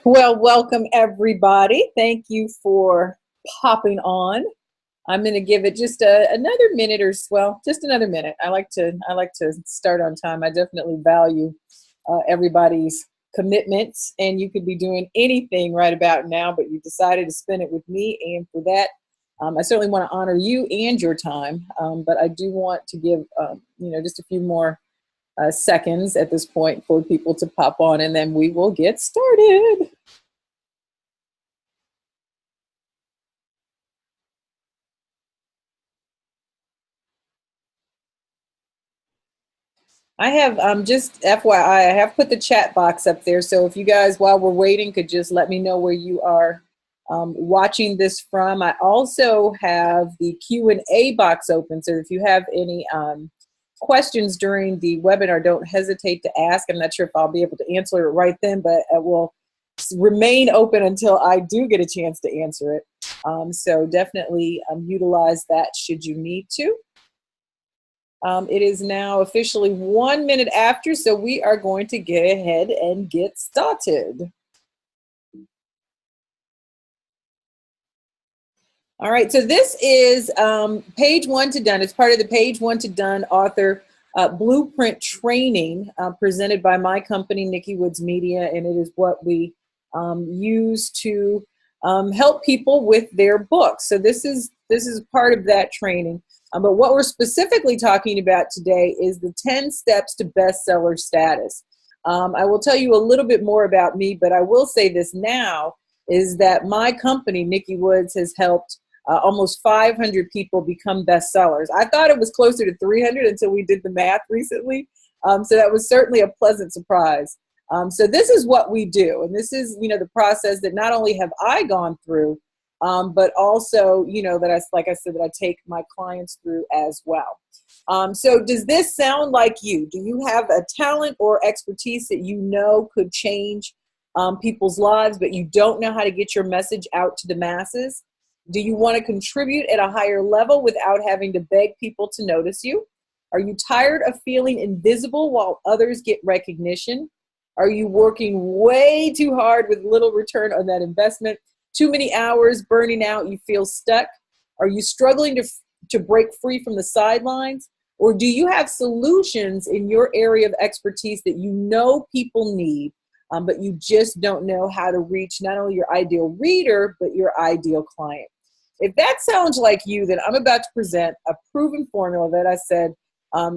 Well, welcome everybody. Thank you for popping on. I'm going to give it just another minute or well, just another minute. I like to start on time. I definitely value everybody's commitments, and you could be doing anything right about now, but you decided to spend it with me, and for that, I certainly want to honor you and your time. But I do want to give just a few more seconds at this point for people to pop on, and then we will get started. I have just FYI, I have put the chat box up there. So if you guys, while we're waiting, could just let me know where you are watching this from. I also have the Q&A box open. So if you have any questions during the webinar, don't hesitate to ask. I'm not sure if I'll be able to answer it right then, but it will remain open until I do get a chance to answer it. So definitely utilize that should you need to. It is now officially 1 minute after, so we are going to get ahead and get started. All right, so this is page 1 to done. It's part of the page 1 to done author blueprint training presented by my company, Nikki Woods Media, and it is what we use to help people with their books. So this is part of that training. But what we're specifically talking about today is the 10 steps to bestseller status. I will tell you a little bit more about me, but I will say this now, is that my company, Nikki Woods, has helped almost 500 people become bestsellers. I thought it was closer to 300 until we did the math recently. So that was certainly a pleasant surprise. So this is what we do. And this is, the process that not only have I gone through, but also, that like I said, that I take my clients through as well. So does this sound like you? Do you have a talent or expertise that could change people's lives, but you don't know how to get your message out to the masses? Do you want to contribute at a higher level without having to beg people to notice you? Are you tired of feeling invisible while others get recognition? Are you working way too hard with little return on that investment? Too many hours, burning out, you feel stuck? Are you struggling to break free from the sidelines? Or do you have solutions in your area of expertise that people need, but you just don't know how to reach not only your ideal reader, but your ideal client? If that sounds like you, then I'm about to present a proven formula that I said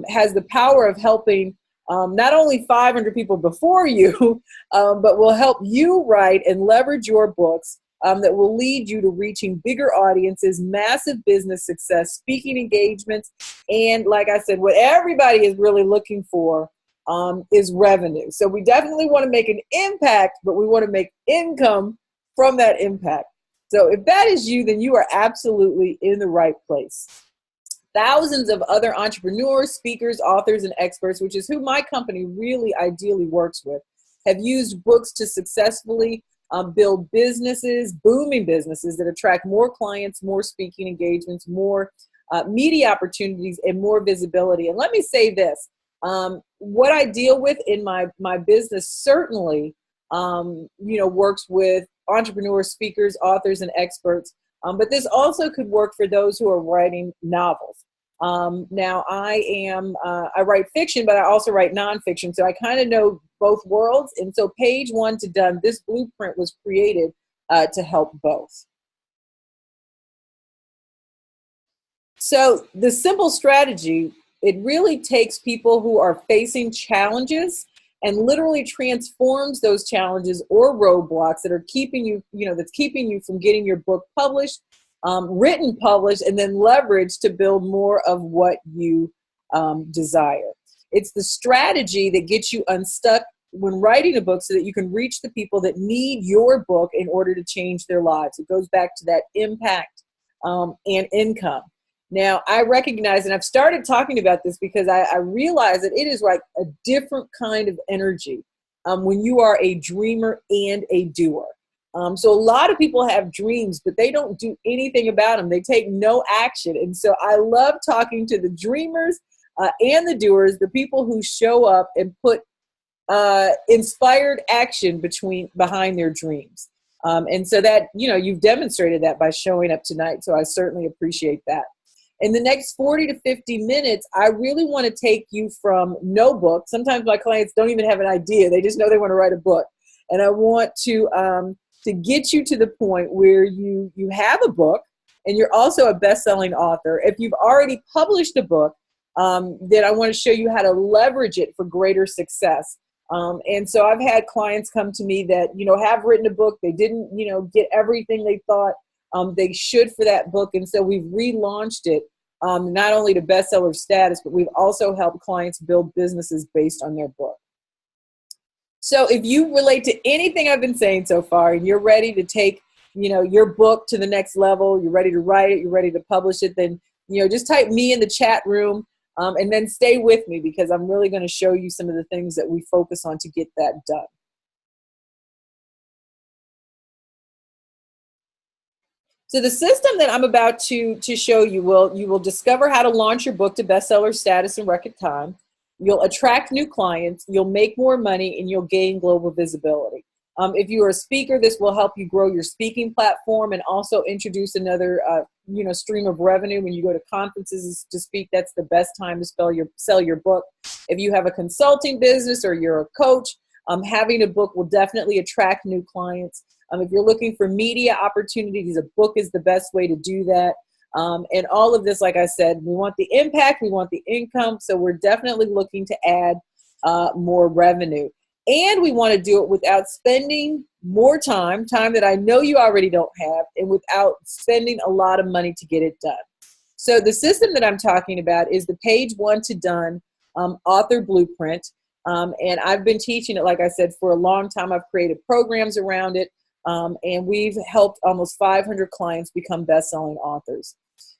has the power of helping not only 500 people before you, but will help you write and leverage your books that will lead you to reaching bigger audiences, massive business success, speaking engagements, and like I said, what everybody is really looking for is revenue. So we definitely want to make an impact, but we want to make income from that impact. So if that is you, then you are absolutely in the right place. Thousands of other entrepreneurs, speakers, authors, and experts, which is who my company really ideally works with, have used books to successfully build businesses, booming businesses that attract more clients, more speaking engagements, more media opportunities, and more visibility. And let me say this, what I deal with in my business certainly, works with entrepreneurs, speakers, authors, and experts. But this also could work for those who are writing novels. Now I write fiction, but I also write nonfiction. So I kind of know both worlds. And so page 1 to done, this blueprint was created to help both. So the simple strategy, it really takes people who are facing challenges and literally transforms those challenges or roadblocks that are keeping you, that's keeping you from getting your book published, written, published, and then leveraged to build more of what you desire. It's the strategy that gets you unstuck when writing a book so that you can reach the people that need your book in order to change their lives. It goes back to that impact and income. Now, I recognize, and I've started talking about this because I realize that it is like a different kind of energy when you are a dreamer and a doer. So a lot of people have dreams, but they don't do anything about them. They take no action. And so I love talking to the dreamers and the doers, the people who show up and put inspired action behind their dreams. And so that, you've demonstrated that by showing up tonight. So I certainly appreciate that. In the next 40 to 50 minutes, I really want to take you from no book. Sometimes my clients don't even have an idea. They just know they want to write a book. And I want to get you to the point where you have a book and you're also a best-selling author. If you've already published a book, then I want to show you how to leverage it for greater success. And so I've had clients come to me that, have written a book. They didn't, get everything they thought they should for that book. And so we've relaunched it, not only to bestseller status, but we've also helped clients build businesses based on their book. So if you relate to anything I've been saying so far and you're ready to take, your book to the next level, you're ready to write it, you're ready to publish it, then, just type me in the chat room and then stay with me because I'm really going to show you some of the things that we focus on to get that done. So the system that I'm about to show you will discover how to launch your book to bestseller status in record time. You'll attract new clients, you'll make more money, and you'll gain global visibility. If you are a speaker, this will help you grow your speaking platform and also introduce another stream of revenue. When you go to conferences to speak, that's the best time to sell your book. If you have a consulting business or you're a coach, having a book will definitely attract new clients. If you're looking for media opportunities, a book is the best way to do that. And all of this, like I said, we want the impact, we want the income, so we're definitely looking to add more revenue. And we want to do it without spending more time that I know you already don't have, and without spending a lot of money to get it done. So the system that I'm talking about is the page 1 to done author blueprint. And I've been teaching it, like I said, for a long time. I've created programs around it. And we've helped almost 500 clients become best-selling authors.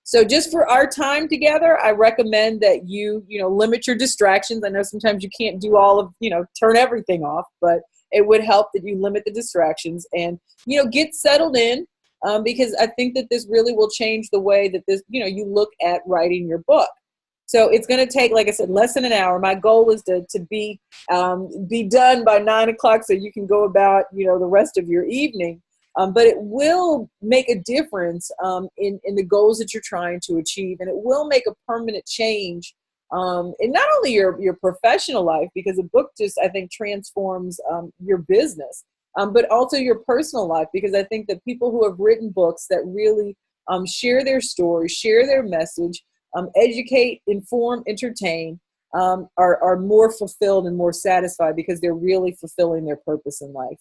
So just for our time together, I recommend that you limit your distractions. I know sometimes you can't do all of, turn everything off, but it would help that you limit the distractions and, get settled in because I think that this really will change the way that you look at writing your book. So it's going to take, like I said, less than an hour. My goal is to be done by 9 o'clock so you can go about, the rest of your evening. But it will make a difference in the goals that you're trying to achieve. And it will make a permanent change in not only your professional life, because a book just, I think, transforms your business, but also your personal life. Because I think that people who have written books that really share their story, share their message, educate, inform, entertain, are more fulfilled and more satisfied because they're really fulfilling their purpose in life.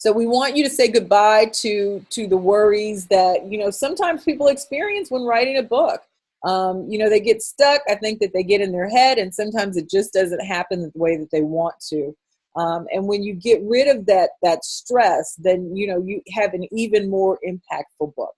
So we want you to say goodbye to the worries that, sometimes people experience when writing a book. They get stuck. I think that they get in their head, and sometimes it just doesn't happen the way that they want to. And when you get rid of that stress, then, you have an even more impactful book.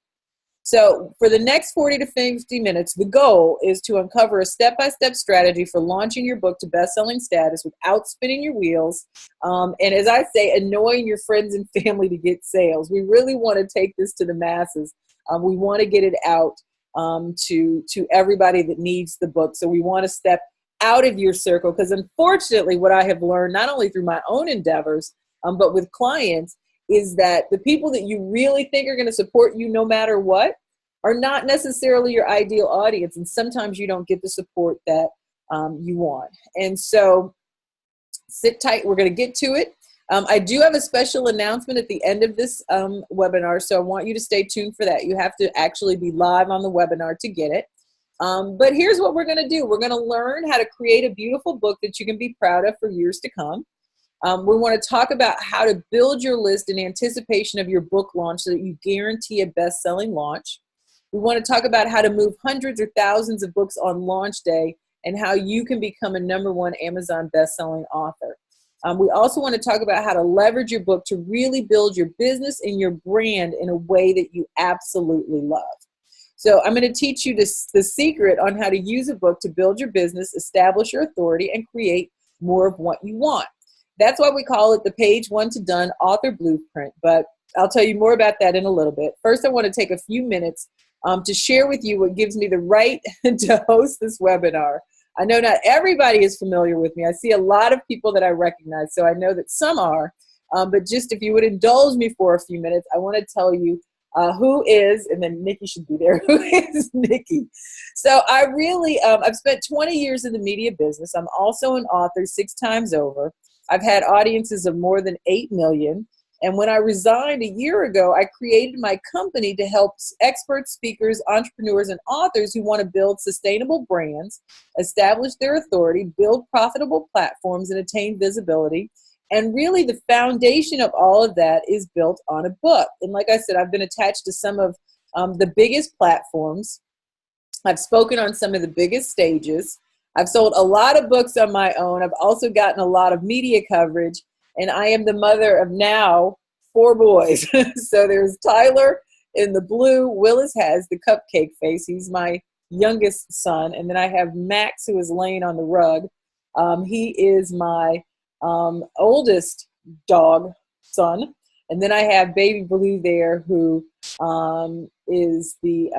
So for the next 40 to 50 minutes, the goal is to uncover a step-by-step strategy for launching your book to best-selling status without spinning your wheels. And as I say, annoying your friends and family to get sales. We really want to take this to the masses. We want to get it out to everybody that needs the book. So we want to step out of your circle because unfortunately what I have learned, not only through my own endeavors, but with clients, is that the people that you really think are going to support you no matter what are not necessarily your ideal audience. And sometimes you don't get the support that you want. And so sit tight. We're going to get to it. I do have a special announcement at the end of this webinar, so I want you to stay tuned for that. You have to actually be live on the webinar to get it. But here's what we're going to do. We're going to learn how to create a beautiful book that you can be proud of for years to come. We want to talk about how to build your list in anticipation of your book launch so that you guarantee a best-selling launch. We want to talk about how to move hundreds or thousands of books on launch day and how you can become a #1 Amazon best-selling author. We also want to talk about how to leverage your book to really build your business and your brand in a way that you absolutely love. So I'm going to teach you the secret on how to use a book to build your business, establish your authority, and create more of what you want. That's why we call it the Page 1 to Done Author Blueprint, but I'll tell you more about that in a little bit. First, I want to take a few minutes to share with you what gives me the right to host this webinar. I know not everybody is familiar with me. I see a lot of people that I recognize, so I know that some are, but just if you would indulge me for a few minutes, I want to tell you who is, and then Nikki should be there, who is Nikki? So I really, I've spent 20 years in the media business. I'm also an author 6 times over. I've had audiences of more than 8 million. And when I resigned a year ago, I created my company to help experts, speakers, entrepreneurs, and authors who want to build sustainable brands, establish their authority, build profitable platforms, and attain visibility. And really the foundation of all of that is built on a book. And like I said, I've been attached to some of the biggest platforms. I've spoken on some of the biggest stages. I've sold a lot of books on my own. I've also gotten a lot of media coverage, and I am the mother of now 4 boys. So there's Tyler in the blue. Willis has the cupcake face. He's my youngest son. And then I have Max, who is laying on the rug. He is my oldest dog son. And then I have baby Blue there, who is the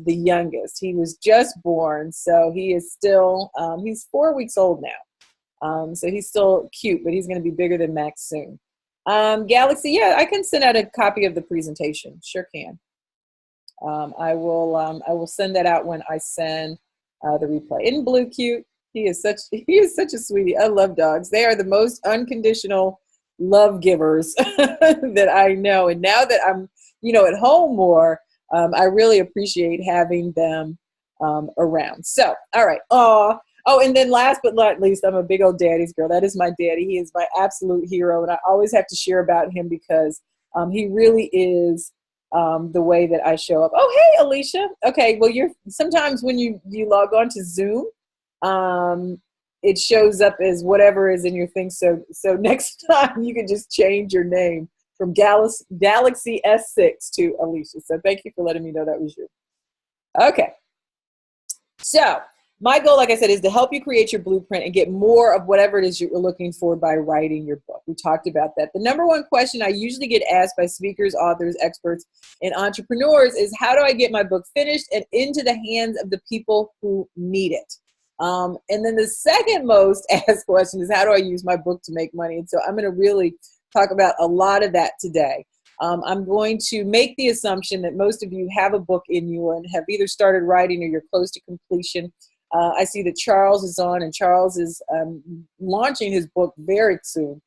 youngest. He was just born, so he is still, he's 4 weeks old now. So he's still cute, but he's going to be bigger than Max soon. Galaxy, yeah, I can send out a copy of the presentation. Sure can. I will send that out when I send the replay. Isn't Blue cute? He is such a sweetie. I love dogs. They are the most unconditional love givers that I know. And now that I'm, at home more, I really appreciate having them around. So, all right. Oh, and then last but not least, I'm a big old daddy's girl. That is my daddy. He is my absolute hero. And I always have to share about him because he really is the way that I show up. Oh, hey, Alicia. Okay. Well, sometimes when you log on to Zoom, it shows up as whatever is in your thing. So next time you can just change your name from Galaxy S6 to Alicia. So thank you for letting me know that was you. Okay. So my goal, like I said, is to help you create your blueprint and get more of whatever it is you're looking for by writing your book. We talked about that. The #1 question I usually get asked by speakers, authors, experts, and entrepreneurs is, how do I get my book finished and into the hands of the people who need it? And then the second most asked question is, how do I use my book to make money? And so I'm going to really talk about a lot of that today. I'm going to make the assumption that most of you have a book in you and have either started writing or you're close to completion. I see that Charles is on, and Charles is launching his book very soon.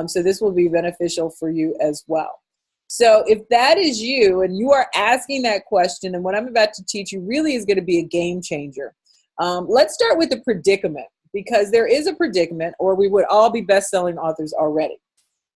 So this will be beneficial for you as well. So if that is you and you are asking that question, and what I'm about to teach you really is going to be a game changer. Let's start with the predicament, because there is a predicament, or we would all be best-selling authors already.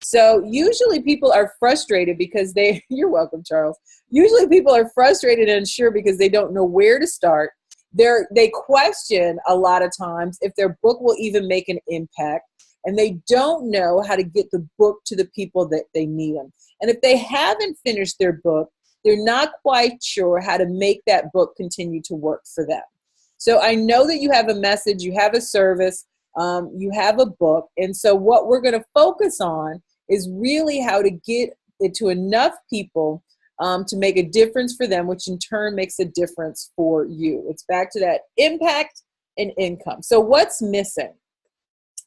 So usually people are frustrated because you're welcome, Charles. Usually people are frustrated and unsure because they don't know where to start. They question a lot of times if their book will even make an impact, and they don't know how to get the book to the people that they need them. And if they haven't finished their book, they're not quite sure how to make that book continue to work for them. So I know that you have a message, you have a service, you have a book. And so what we're going to focus on is really how to get it to enough people to make a difference for them, which in turn makes a difference for you. It's back to that impact and income. So what's missing?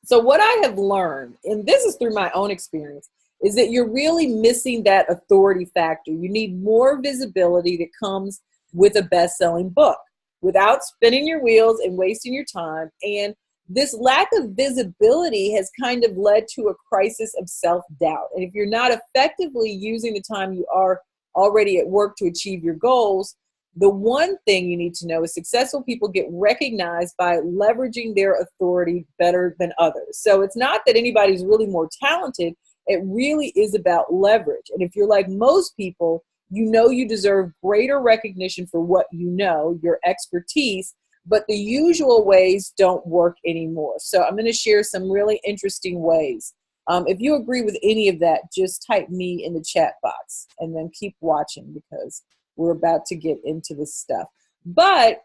So what I have learned, and this is through my own experience, is that you're really missing that authority factor. You need more visibility that comes with a best-selling book without spinning your wheels and wasting your time. And this lack of visibility has kind of led to a crisis of self-doubt. And if you're not effectively using the time you are already at work to achieve your goals, the one thing you need to know is successful people get recognized by leveraging their authority better than others. So it's not that anybody's really more talented. It really is about leverage. And if you're like most people, you know you deserve greater recognition for what you know, your expertise, but the usual ways don't work anymore. So I'm going to share some really interesting ways. If you agree with any of that, just type me in the chat box and then keep watching because we're about to get into this stuff. But,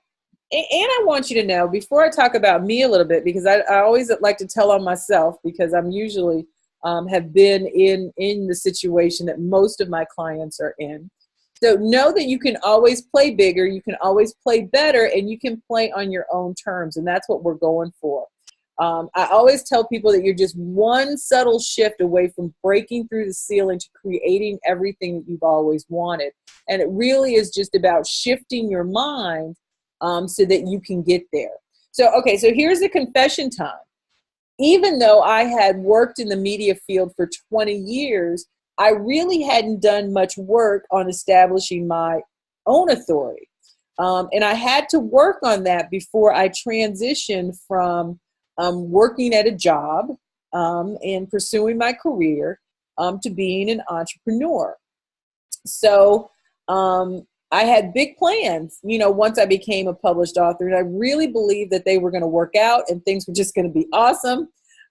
and I want you to know, before I talk about me a little bit, because I always like to tell on myself because I'm usually have been in the situation that most of my clients are in. So know that you can always play bigger, you can always play better, and you can play on your own terms. And that's what we're going for. I always tell people that you're just one subtle shift away from breaking through the ceiling to creating everything that you've always wanted. And it really is just about shifting your mind so that you can get there. So, okay, so here's the confession time. Even though I had worked in the media field for 20 years, I really hadn't done much work on establishing my own authority. And I had to work on that before I transitioned from working at a job and pursuing my career to being an entrepreneur. So I had big plans, you know, once I became a published author, and I really believed that they were going to work out and things were just going to be awesome.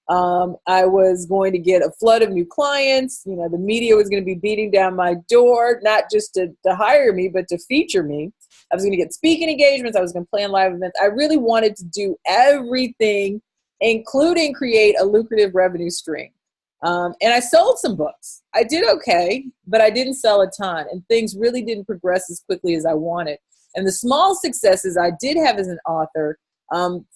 I was going to get a flood of new clients. You know, the media was going to be beating down my door, not just to hire me, but to feature me. I was going to get speaking engagements. I was going to plan live events. I really wanted to do everything, including create a lucrative revenue stream. And I sold some books. I did okay, but I didn't sell a ton, and things really didn't progress as quickly as I wanted. And the small successes I did have as an author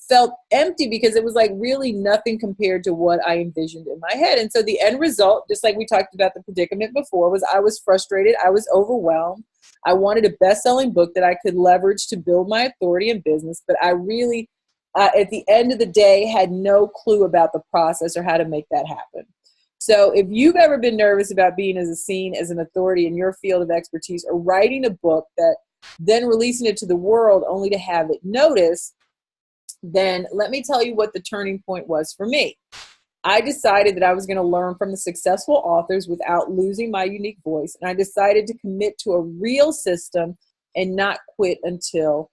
felt empty because it was like really nothing compared to what I envisioned in my head. And so the end result, just like we talked about the predicament before, was I was frustrated. I was overwhelmed. I wanted a best-selling book that I could leverage to build my authority in business, but I really, at the end of the day, had no clue about the process or how to make that happen. So if you've ever been nervous about being seen as an authority in your field of expertise or writing a book that then releasing it to the world only to have it noticed, then let me tell you what the turning point was for me. I decided that I was going to learn from the successful authors without losing my unique voice. And I decided to commit to a real system and not quit until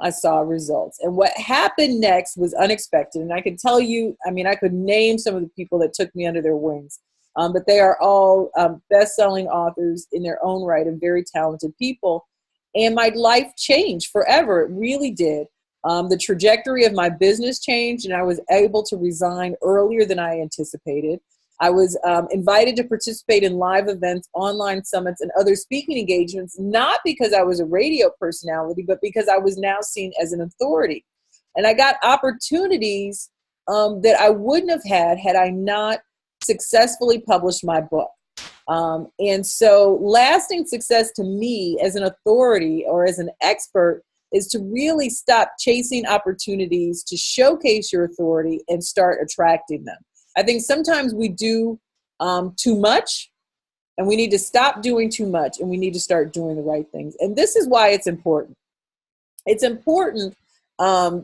I saw results. And what happened next was unexpected. And I can tell you, I mean, I could name some of the people that took me under their wings, but they are all best-selling authors in their own right and very talented people. And my life changed forever. It really did. The trajectory of my business changed, and I was able to resign earlier than I anticipated. I was invited to participate in live events, online summits, and other speaking engagements, not because I was a radio personality, but because I was now seen as an authority. And I got opportunities that I wouldn't have had I not successfully published my book. And so lasting success to me as an authority or as an expert is to really stop chasing opportunities to showcase your authority and start attracting them. I think sometimes we do too much, and we need to stop doing too much, and we need to start doing the right things. And this is why it's important. It's important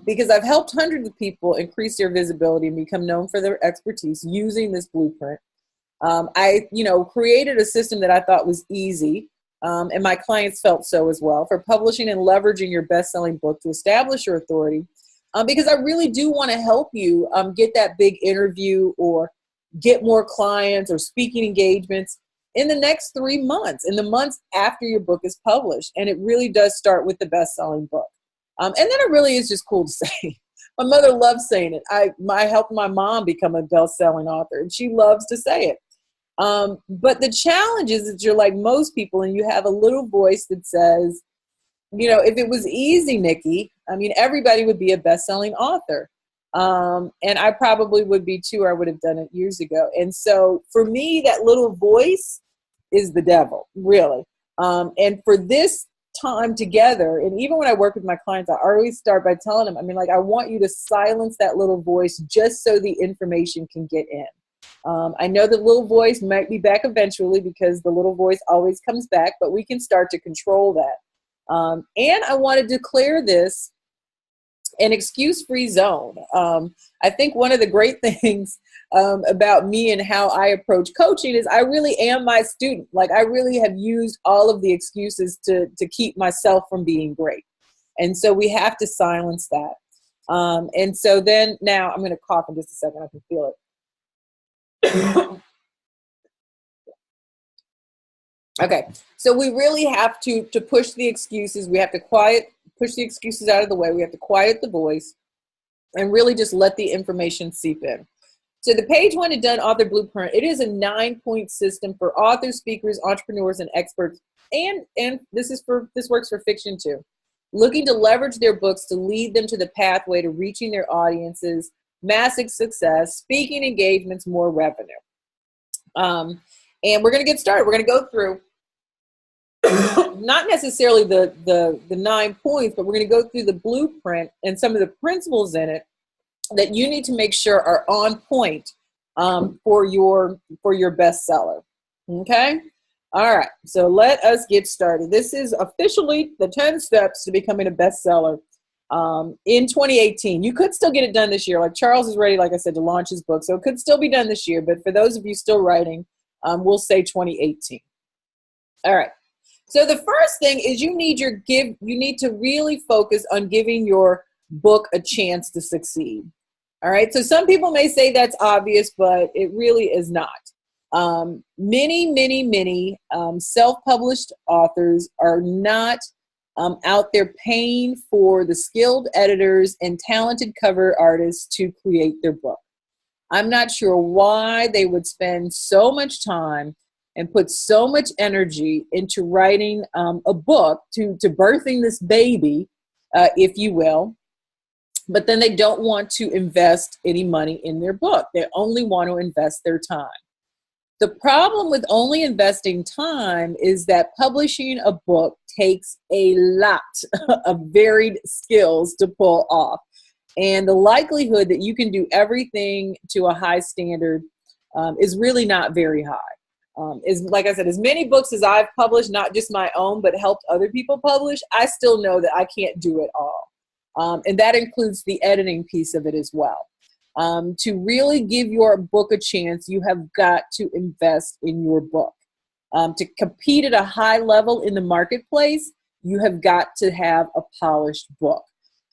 because I've helped hundreds of people increase their visibility and become known for their expertise using this blueprint. I created a system that I thought was easy. And my clients felt so as well, for publishing and leveraging your best-selling book to establish your authority, because I really do want to help you get that big interview or get more clients or speaking engagements in the next 3 months, in the months after your book is published. And it really does start with the best-selling book. And then it really is just cool to say. My mother loves saying it. I helped my mom become a best-selling author, and she loves to say it. But the challenge is that you're like most people and you have a little voice that says, you know, if it was easy, Nikki, I mean, everybody would be a best-selling author. And I probably would be too, or I would have done it years ago. And so for me, that little voice is the devil, really. And for this time together, and even when I work with my clients, I always start by telling them, I mean, like, I want you to silence that little voice just so the information can get in. I know the little voice might be back eventually because the little voice always comes back, but we can start to control that. And I want to declare this an excuse-free zone. I think one of the great things about me and how I approach coaching is I really am my student. Like, I really have used all of the excuses to keep myself from being great. And so we have to silence that. And so then now I'm going to cough in just a second. I can feel it. Okay, so we really have to push the excuses. We have to push the excuses out of the way. We have to quiet the voice and really just let the information seep in. So the Page One and Done Author Blueprint, it is a 9-point system for authors, speakers, entrepreneurs, and experts. And this works for fiction too. Looking to leverage their books to lead them to the pathway to reaching their audiences, massive success, speaking engagements, more revenue. And we're going to get started. We're going to go through not necessarily the 9 points, but we're going to go through the blueprint and some of the principles in it that you need to make sure are on point for your bestseller. Okay? All right. So let us get started. This is officially the 10 steps to becoming a bestseller in 2018. You could still get it done this year. Like, Charles is ready, like I said, to launch his book. So it could still be done this year. But for those of you still writing, we'll say 2018. All right. So the first thing is you need to really focus on giving your book a chance to succeed. All right. So some people may say that's obvious, but it really is not. Many self-published authors are not out there paying for the skilled editors and talented cover artists to create their book. I'm not sure why they would spend so much time and put so much energy into writing a book, to birthing this baby, if you will, but then they don't want to invest any money in their book. They only want to invest their time. The problem with only investing time is that publishing a book takes a lot of varied skills to pull off. And the likelihood that you can do everything to a high standard is really not very high. Like I said, as many books as I've published, not just my own, but helped other people publish, I still know that I can't do it all. And that includes the editing piece of it as well. To really give your book a chance, you have got to invest in your book. To compete at a high level in the marketplace, you have got to have a polished book.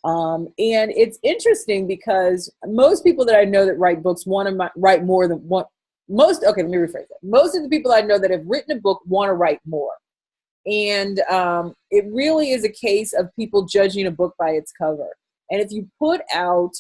And it's interesting because most people that I know that write books want to write more than one. Let me rephrase that. Most of the people I know that have written a book want to write more. And it really is a case of people judging a book by its cover. And if you put out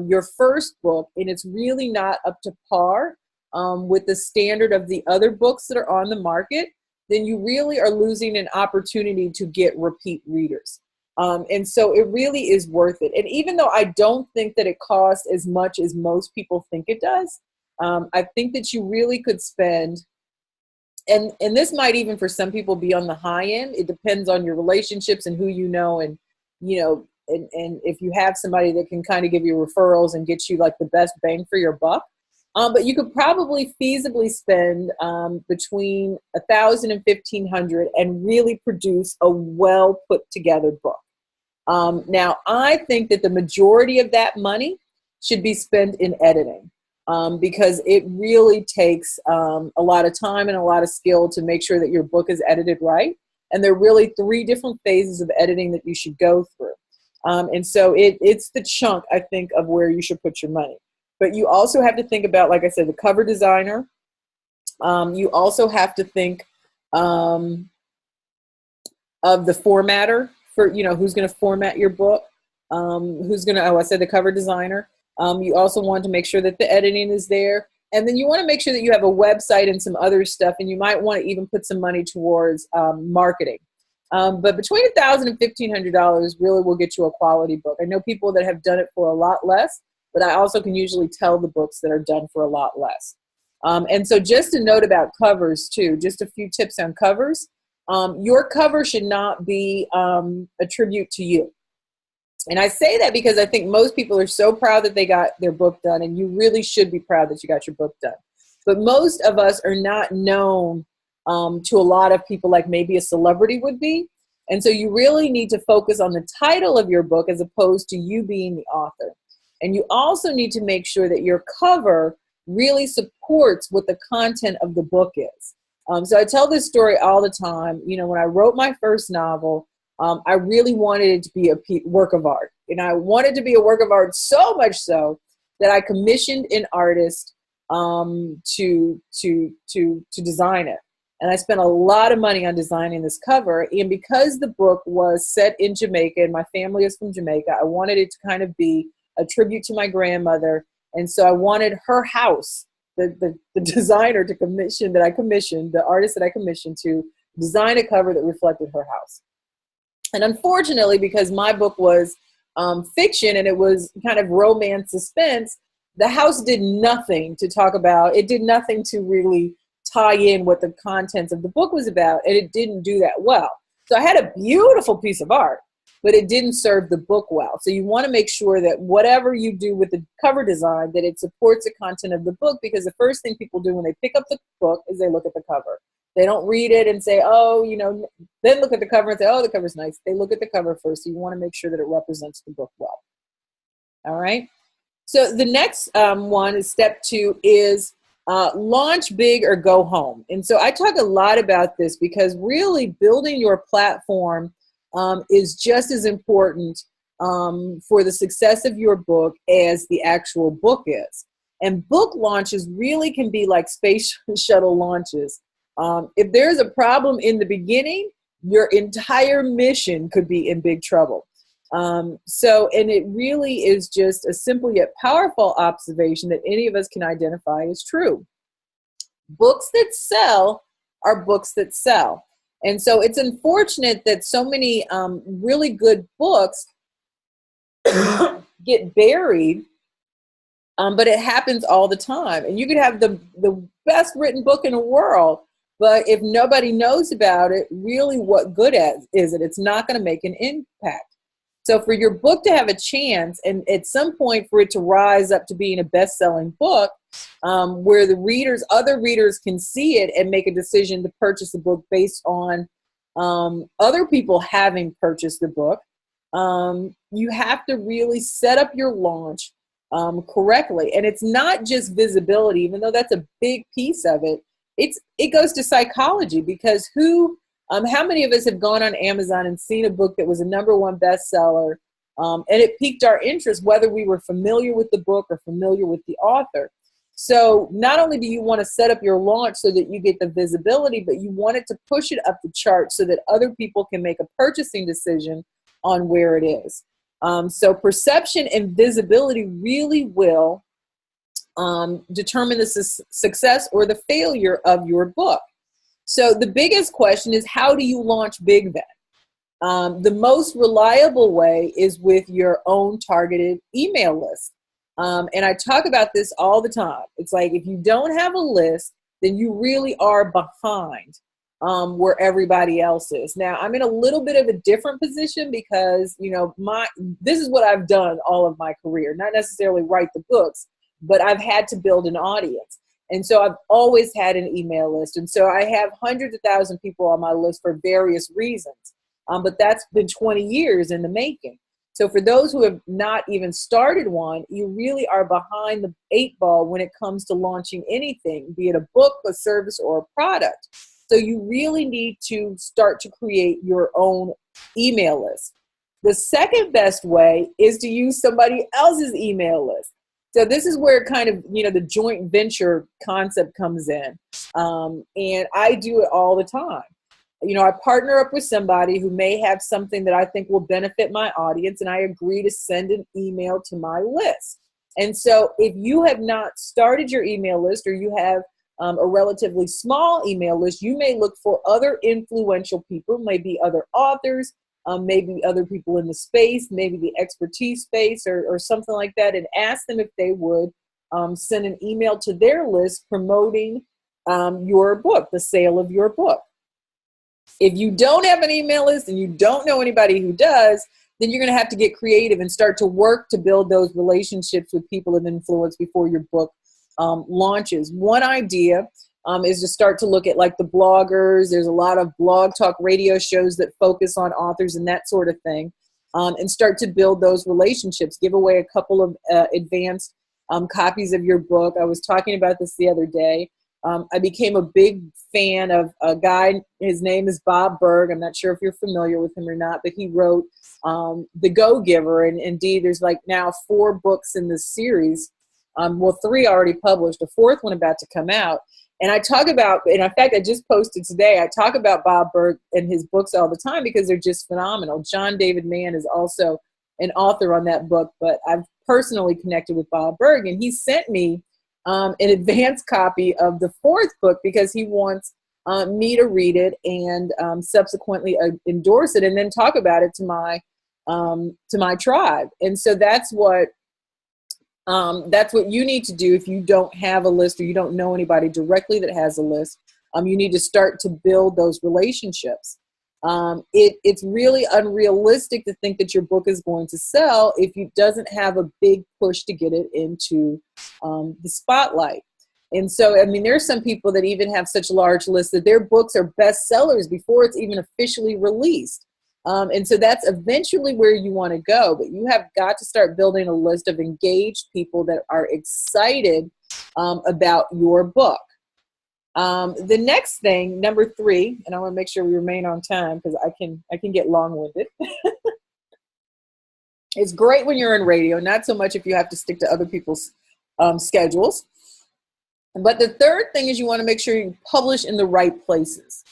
your first book and it's really not up to par with the standard of the other books that are on the market, then you really are losing an opportunity to get repeat readers. And so it really is worth it. And even though I don't think that it costs as much as most people think it does, I think that you really could spend, and this might even for some people be on the high end. It depends on your relationships and who you know, and and if you have somebody that can kind of give you referrals and get you like the best bang for your buck. But you could probably feasibly spend between $1,000 and $1,500 and really produce a well put together book. Now, I think that the majority of that money should be spent in editing. Because it really takes a lot of time and a lot of skill to make sure that your book is edited right. And there are really 3 different phases of editing that you should go through. And so it's the chunk, I think, of where you should put your money. But you also have to think about, like I said, the cover designer. You also have to think of the formatter for, who's going to format your book. I said the cover designer. You also want to make sure that the editing is there. And then you want to make sure that you have a website and some other stuff. And you might want to even put some money towards marketing. But between $1,000 and $1,500 really will get you a quality book. I know people that have done it for a lot less, but I also can usually tell the books that are done for a lot less. And so just a note about covers too, just a few tips on covers. your cover should not be a tribute to you. And I say that because I think most people are so proud that they got their book done, and you really should be proud that you got your book done. But most of us are not known to a lot of people like maybe a celebrity would be. And so you really need to focus on the title of your book as opposed to you being the author. And you also need to make sure that your cover really supports what the content of the book is. So I tell this story all the time. You know, when I wrote my first novel, I really wanted it to be a work of art. And I wanted to be a work of art so much so that I commissioned an artist to design it. And I spent a lot of money on designing this cover. And because the book was set in Jamaica and my family is from Jamaica, I wanted it to kind of be a tribute to my grandmother. And so I wanted her house, the designer to commission that I commissioned, the artist that I commissioned to design a cover that reflected her house. And unfortunately, because my book was fiction and it was kind of romance suspense, the house did nothing to talk about. It did nothing to really tie in what the contents of the book was about, and it didn't do that well. So I had a beautiful piece of art, but it didn't serve the book well. So you want to make sure that whatever you do with the cover design, that it supports the content of the book, because the first thing people do when they pick up the book is they look at the cover. They don't read it and say, oh, you know, then look at the cover and say, oh, the cover's nice. They look at the cover first. So you want to make sure that it represents the book well. All right. So the next one is step 2 is launch big or go home. And so I talk a lot about this because really building your platform is just as important for the success of your book as the actual book is. And book launches really can be like space shuttle launches. If there's a problem in the beginning, your entire mission could be in big trouble. And it really is just a simple yet powerful observation that any of us can identify as true. Books that sell are books that sell. And so it's unfortunate that so many really good books get buried, but it happens all the time. And you could have the best written book in the world, but if nobody knows about it, really what good is it? It's not going to make an impact. So for your book to have a chance, and at some point for it to rise up to being a best-selling book, where the other readers can see it and make a decision to purchase the book based on other people having purchased the book, you have to really set up your launch correctly. And it's not just visibility, even though that's a big piece of it. It goes to psychology, because how many of us have gone on Amazon and seen a book that was a #1 bestseller, and it piqued our interest, whether we were familiar with the book or familiar with the author? So not only do you want to set up your launch so that you get the visibility, but you want it to push it up the chart so that other people can make a purchasing decision on where it is. So perception and visibility really will determine the success or the failure of your book. So the biggest question is, how do you launch big then? The most reliable way is with your own targeted email list. And I talk about this all the time. It's like, if you don't have a list, then you really are behind where everybody else is. Now, I'm in a little bit of a different position because, you know, this is what I've done all of my career. Not necessarily write the books, but I've had to build an audience. And so I've always had an email list. And so I have hundreds of thousands of people on my list for various reasons. But that's been 20 years in the making. So for those who have not even started one, you really are behind the 8 ball when it comes to launching anything, be it a book, a service, or a product. So you really need to start to create your own email list. The second best way is to use somebody else's email list. So this is where kind of, you know, the joint venture concept comes in. And I do it all the time. You know, I partner up with somebody who may have something that I think will benefit my audience, and I agree to send an email to my list. And so if you have not started your email list, or you have a relatively small email list, you may look for other influential people, maybe other authors, maybe other people in the space, maybe the expertise space, or something like that, and ask them if they would send an email to their list promoting your book, the sale of your book. If you don't have an email list and you don't know anybody who does, then you're going to have to get creative and start to work to build those relationships with people of influence before your book launches. One idea is to start to look at like the bloggers. There's a lot of blog talk radio shows that focus on authors and that sort of thing, and start to build those relationships. Give away a couple of advanced copies of your book. I was talking about this the other day. I became a big fan of a guy. His name is Bob Berg. I'm not sure if you're familiar with him or not, but he wrote The Go-Giver. And indeed, there's like now 4 books in this series. Well, 3 already published, a 4th one about to come out. And I talk about, and in fact, I just posted today, I talk about Bob Berg and his books all the time because they're just phenomenal. John David Mann is also an author on that book, but I've personally connected with Bob Berg, and he sent me an advanced copy of the 4th book because he wants me to read it and subsequently endorse it and then talk about it to my tribe. And so that's what you need to do if you don't have a list or you don't know anybody directly that has a list. You need to start to build those relationships. It's really unrealistic to think that your book is going to sell if it doesn't have a big push to get it into the spotlight. And so, I mean, there are some people that even have such large lists that their books are bestsellers before it's even officially released. And so that's eventually where you want to go, but you have got to start building a list of engaged people that are excited about your book. The next thing, number 3, and I want to make sure we remain on time because I can get long-winded. It's great when you're in radio, not so much if you have to stick to other people's schedules. But the third thing is you want to make sure you publish in the right places.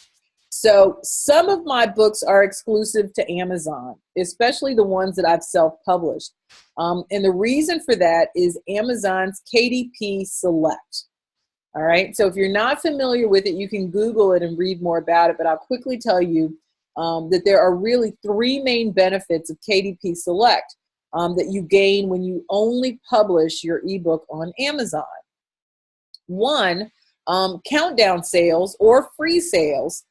So some of my books are exclusive to Amazon, especially the ones that I've self-published. And the reason for that is Amazon's KDP Select. All right. So if you're not familiar with it, you can Google it and read more about it. But I'll quickly tell you that there are really 3 main benefits of KDP Select that you gain when you only publish your ebook on Amazon. 1, countdown sales or free sales,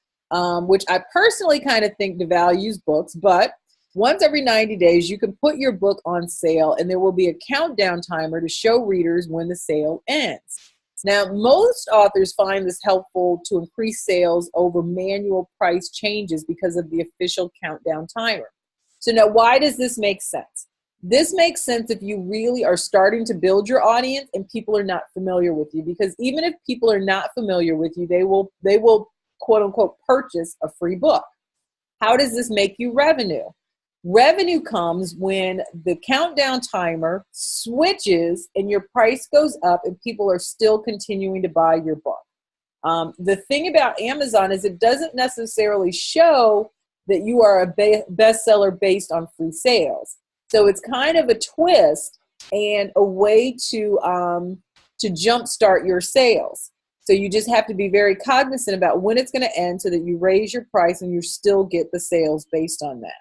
which I personally kind of think devalues books, but once every 90 days, you can put your book on sale and there will be a countdown timer to show readers when the sale ends. Now, most authors find this helpful to increase sales over manual price changes because of the official countdown timer. So now, why does this make sense? This makes sense if you really are starting to build your audience and people are not familiar with you, because even if people are not familiar with you, they will quote unquote purchase a free book. How does this make you revenue? Revenue comes when the countdown timer switches and your price goes up and people are still continuing to buy your book. The thing about Amazon is it doesn't necessarily show that you are a bestseller based on free sales. So it's kind of a twist and a way to jumpstart your sales. So you just have to be very cognizant about when it's going to end so that you raise your price and you still get the sales based on that.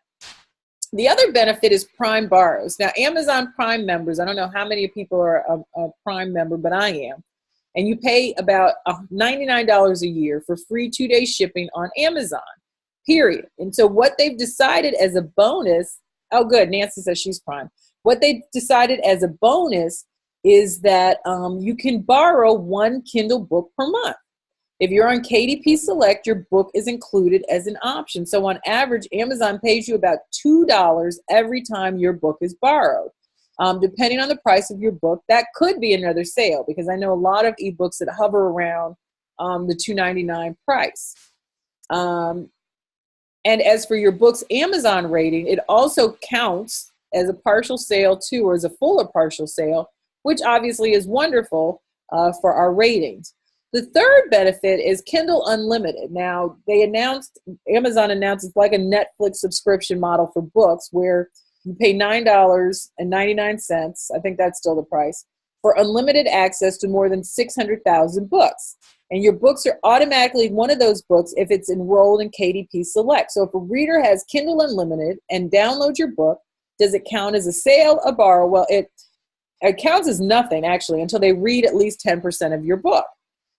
The other benefit is Prime borrows. Now, Amazon Prime members, I don't know how many people are a Prime member, but I am. And you pay about $99 a year for free 2-day shipping on Amazon, period. And so what they've decided as a bonus, oh good, Nancy says she's Prime. What they decided as a bonus is that you can borrow 1 Kindle book per month. If you're on KDP Select, your book is included as an option. So on average, Amazon pays you about $2 every time your book is borrowed. Depending on the price of your book, that could be another sale, because I know a lot of ebooks that hover around the $2.99 price. And as for your book's Amazon rating, it also counts as a partial sale too, or as a full or partial sale, which obviously is wonderful for our ratings. The third benefit is Kindle Unlimited. Now, Amazon announced it's like a Netflix subscription model for books where you pay $9.99, I think that's still the price, for unlimited access to more than 600,000 books. And your books are automatically one of those books if it's enrolled in KDP Select. So if a reader has Kindle Unlimited and downloads your book, does it count as a sale, a borrow? Well, it counts as nothing, actually, until they read at least 10% of your book.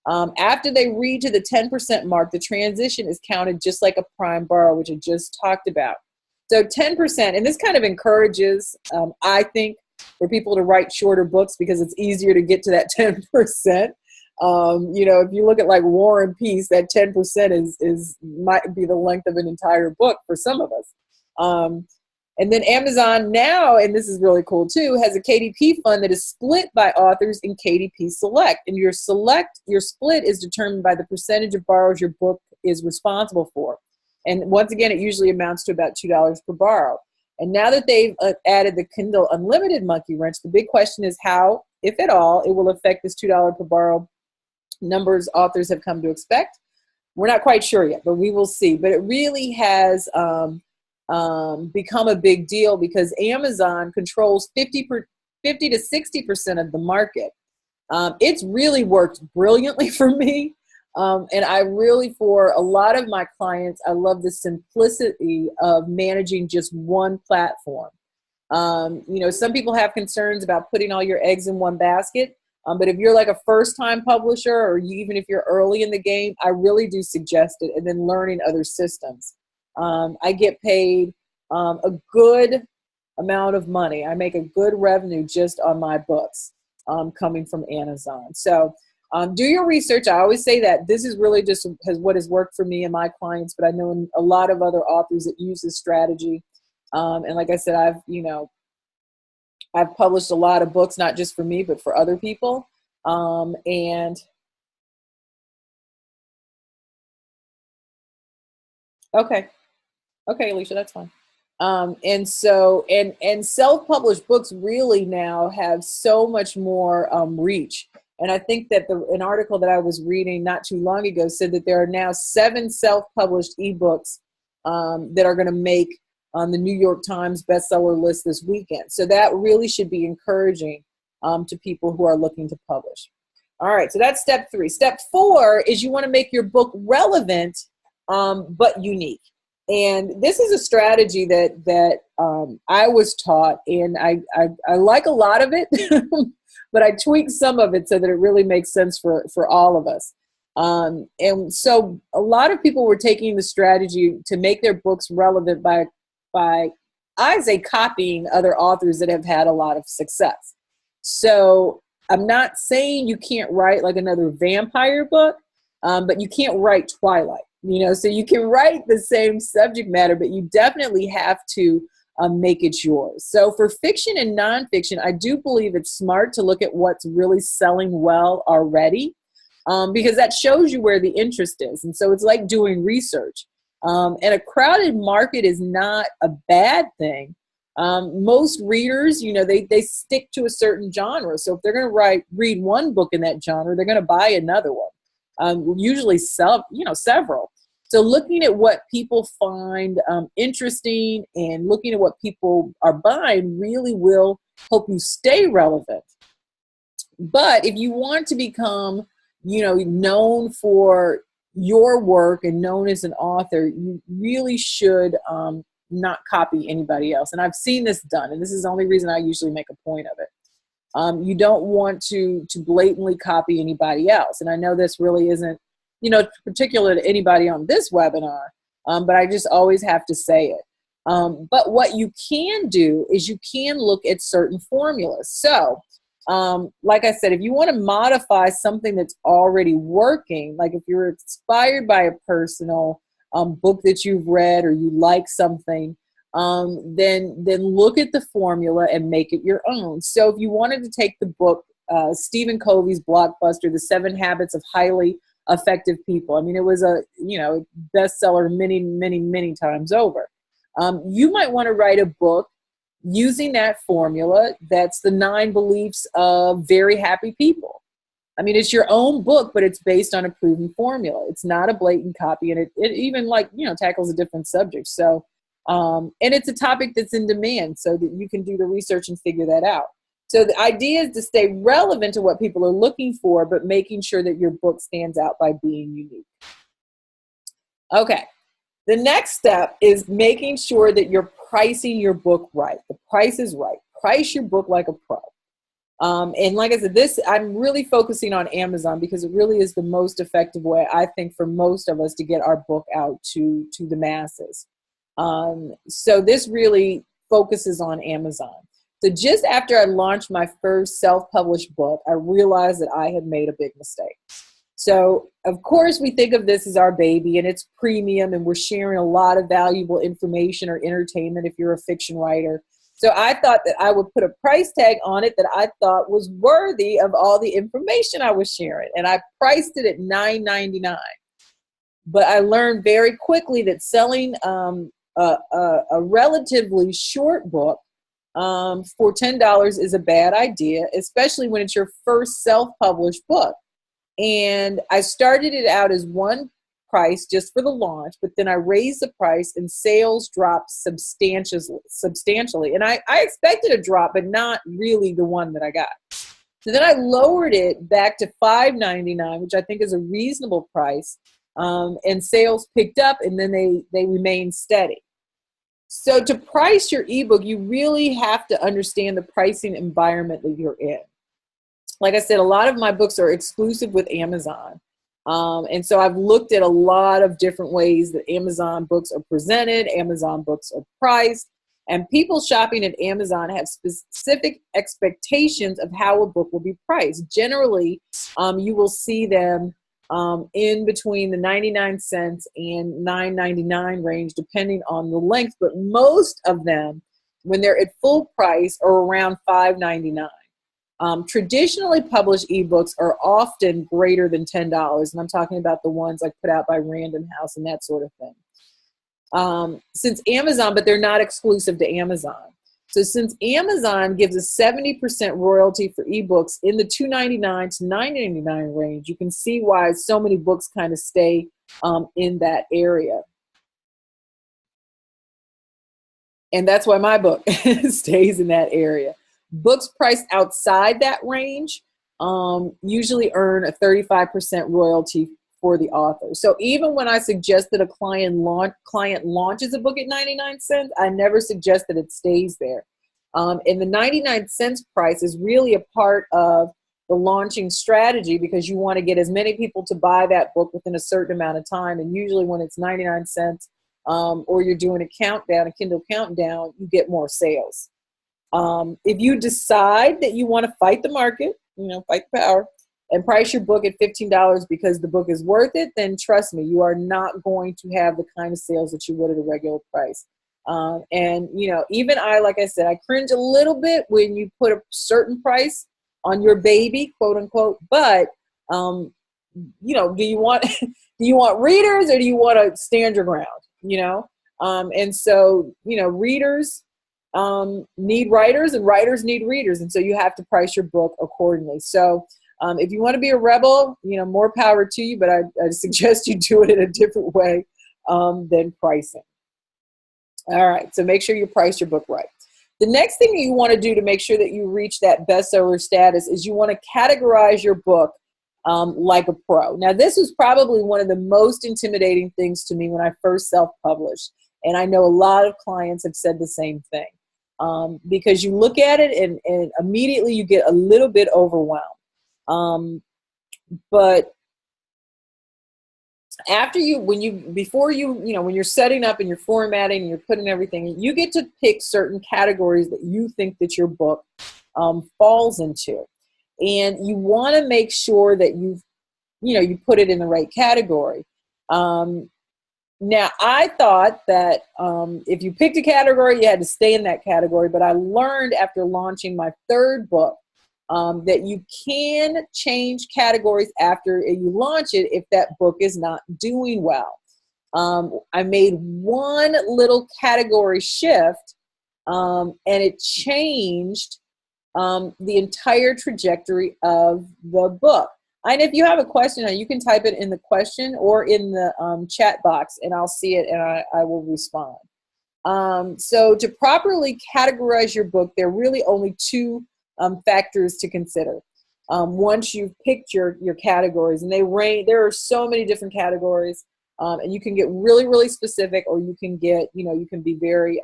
After they read to the 10% mark, the transition is counted just like a prime borrow, which I just talked about. So 10%, and this kind of encourages, I think, for people to write shorter books because it's easier to get to that 10%. You know, if you look at like War and Peace, that 10% is might be the length of an entire book for some of us. And then Amazon now, and this is really cool too, has a KDP fund that is split by authors in KDP Select. And your split is determined by the percentage of borrows your book is responsible for. And once again, it usually amounts to about $2 per borrow. And now that they've added the Kindle Unlimited monkey wrench, the big question is how, if at all, it will affect this $2 per borrow numbers authors have come to expect. We're not quite sure yet, but we will see. But it really has become a big deal because Amazon controls 50 to 60% of the market. It's really worked brilliantly for me. And I really, for a lot of my clients, I love the simplicity of managing just one platform. You know, some people have concerns about putting all your eggs in one basket. But if you're like a first-time publisher, or even if you're early in the game, I really do suggest it, and then learning other systems. I get paid a good amount of money. I make a good revenue just on my books coming from Amazon. So do your research. I always say that this is really just what has worked for me and my clients, but I know a lot of other authors that use this strategy. And like I said, I've published a lot of books, not just for me, but for other people. And okay, Alicia, that's fine. And so, and self-published books really now have so much more reach. And I think that an article that I was reading not too long ago said that there are now 7 self-published ebooks that are going to make on the New York Times bestseller list this weekend. So that really should be encouraging to people who are looking to publish. All right, so that's step 3. Step 4 is you want to make your book relevant but unique. And this is a strategy that I was taught, and I like a lot of it, but I tweak some of it so that it really makes sense for all of us. And so a lot of people were taking the strategy to make their books relevant by I say copying other authors that have had a lot of success. So I'm not saying you can't write like another vampire book, but you can't write Twilight, you know, so you can write the same subject matter, but you definitely have to make it yours. So for fiction and nonfiction, I do believe it's smart to look at what's really selling well already, because that shows you where the interest is. And so it's like doing research. And a crowded market is not a bad thing. Most readers, you know, they stick to a certain genre. So if they're going to read one book in that genre, they're going to buy another one. Usually several. So looking at what people find interesting and looking at what people are buying really will help you stay relevant. But if you want to become, you know, known for your work and known as an author, you really should not copy anybody else. And I've seen this done, and this is the only reason I usually make a point of it. You don't want to blatantly copy anybody else. And I know this really isn't, you know, particular to anybody on this webinar, but I just always have to say it. But what you can do is you can look at certain formulas. So like I said, if you want to modify something that's already working, like if you're inspired by a personal book that you've read or you like something, then look at the formula and make it your own. So if you wanted to take the book, Stephen Covey's blockbuster, The 7 Habits of Highly Effective People, I mean, it was a, you know, bestseller many times over. You might want to write a book using that formula. That's the 9 beliefs of very happy people. I mean, it's your own book, but it's based on a proven formula. It's not a blatant copy, and it even, like, you know, tackles a different subject. So, and it's a topic that's in demand, so that you can do the research and figure that out. So the idea is to stay relevant to what people are looking for, but making sure that your book stands out by being unique. Okay. The next step is making sure that you're pricing your book right. The price is right. Price your book like a pro. And like I said, I'm really focusing on Amazon because it really is the most effective way, I think, for most of us to get our book out to the masses. So this really focuses on Amazon. So just after I launched my first self-published book, I realized that I had made a big mistake. So of course we think of this as our baby and it's premium and we're sharing a lot of valuable information or entertainment if you're a fiction writer. So I thought that I would put a price tag on it that I thought was worthy of all the information I was sharing. And I priced it at $9.99. But I learned very quickly that selling a relatively short book for $10 is a bad idea, especially when it's your first self-published book. And I started it out as one price just for the launch, but then I raised the price and sales dropped substantially. And I expected a drop, but not really the one that I got. So then I lowered it back to $5.99, which I think is a reasonable price. And sales picked up and then they remained steady. So to price your ebook, you really have to understand the pricing environment that you're in. Like I said, a lot of my books are exclusive with Amazon. And so I've looked at a lot of different ways that Amazon books are presented, Amazon books are priced, and people shopping at Amazon have specific expectations of how a book will be priced. Generally, you will see them in between the 99 cents and $9.99 range, depending on the length. But most of them, when they're at full price, are around $5.99. Traditionally published ebooks are often greater than $10, and I'm talking about the ones like put out by Random House and that sort of thing. Since Amazon, but they're not exclusive to Amazon. So since Amazon gives a 70% royalty for ebooks in the $2.99 to $9.99 range, you can see why so many books kind of stay in that area. And that's why my book stays in that area. Books priced outside that range usually earn a 35% royalty for the author. So even when I suggest that a client launches a book at 99 cents, I never suggest that it stays there. And the 99 cents price is really a part of the launching strategy because you want to get as many people to buy that book within a certain amount of time. And usually when it's 99 cents or you're doing a countdown, a Kindle countdown, you get more sales. If you decide that you want to fight the market, fight the power, and price your book at $15 because the book is worth it, then trust me, you are not going to have the kind of sales that you would at a regular price. And even like I said, I cringe a little bit when you put a certain price on your baby, quote unquote. But do you want readers or do you want to stand your ground? And so readers need writers and writers need readers, and so you have to price your book accordingly. So if you want to be a rebel, more power to you, but I suggest you do it in a different way than pricing. All right, so make sure you price your book right. The next thing that you want to do to make sure that you reach that bestseller status is you want to categorize your book like a pro. Now, this was probably one of the most intimidating things to me when I first self-published, and I know a lot of clients have said the same thing. Because you look at it and immediately you get a little bit overwhelmed. But when you're setting up and you're formatting and you're putting everything, you get to pick certain categories that you think that your book falls into. And you want to make sure that you put it in the right category. Now, I thought that if you picked a category, you had to stay in that category. But I learned after launching my third book that you can change categories after you launch it if that book is not doing well. I made one little category shift, and it changed the entire trajectory of the book. And if you have a question, you can type it in the question or in the chat box, and I'll see it and I will respond. So to properly categorize your book, there are really only two factors to consider. Once you've picked your categories, and there are so many different categories, and you can get really, really specific, or you can get, you can be very,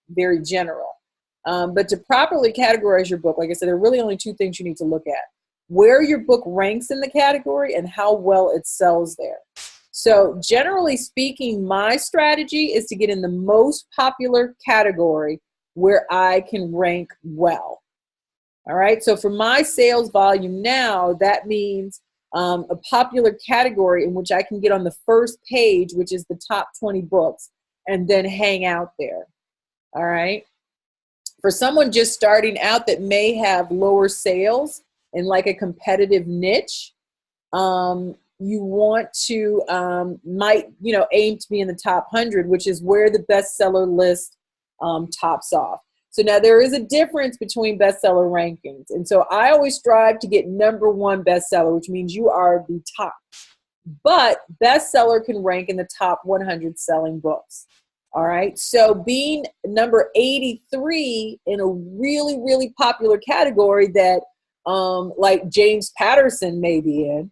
very general. But to properly categorize your book, like I said, there are really only two things you need to look at: where your book ranks in the category and how well it sells there. So generally speaking, my strategy is to get in the most popular category where I can rank well. All right. So for my sales volume now, that means a popular category in which I can get on the first page, which is the top 20 books, and then hang out there. All right. For someone just starting out that may have lower sales in like a competitive niche, you want to aim to be in the top 100, which is where the bestseller list tops off. So now there is a difference between bestseller rankings. And so I always strive to get #1 bestseller, which means you are the top. But bestseller can rank in the top 100 selling books. All right. So being number 83 in a really, really popular category that like James Patterson may be in,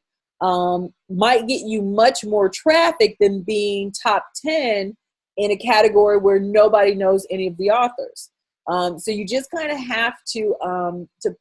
might get you much more traffic than being top 10 in a category where nobody knows any of the authors. So you just kind of have to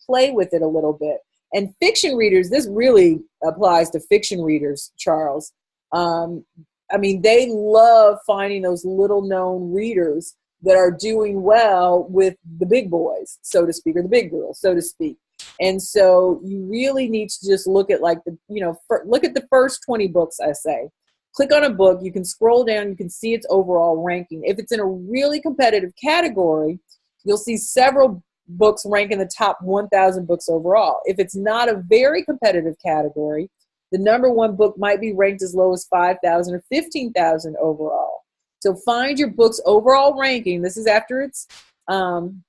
play with it a little bit. And fiction readers, this really applies to fiction readers, Charles. I mean, they love finding those little known readers that are doing well with the big boys, so to speak, or the big girls, so to speak. And so you really need to just look at look at the first 20 books, I say. Click on a book, you can scroll down, you can see its overall ranking. If it's in a really competitive category, you'll see several books rank in the top 1,000 books overall. If it's not a very competitive category, the #1 book might be ranked as low as 5,000 or 15,000 overall. So find your book's overall ranking. This is after it's #1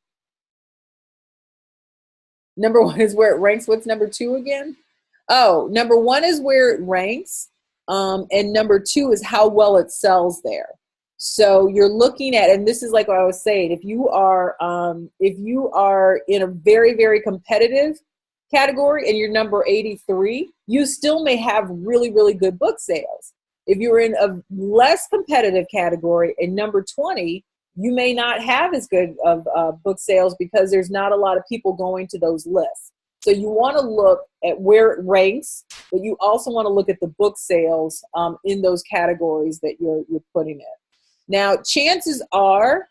is where it ranks. What's #2 again? Oh, #1 is where it ranks. And #2 is how well it sells there. So you're looking at, and this is like what I was saying, if you are in a very, very competitive category and you're number 83, you still may have really, really good book sales. If you're in a less competitive category and number 20, you may not have as good of book sales because there's not a lot of people going to those lists. So you want to look at where it ranks, but you also want to look at the book sales in those categories that you're putting in. Now, chances are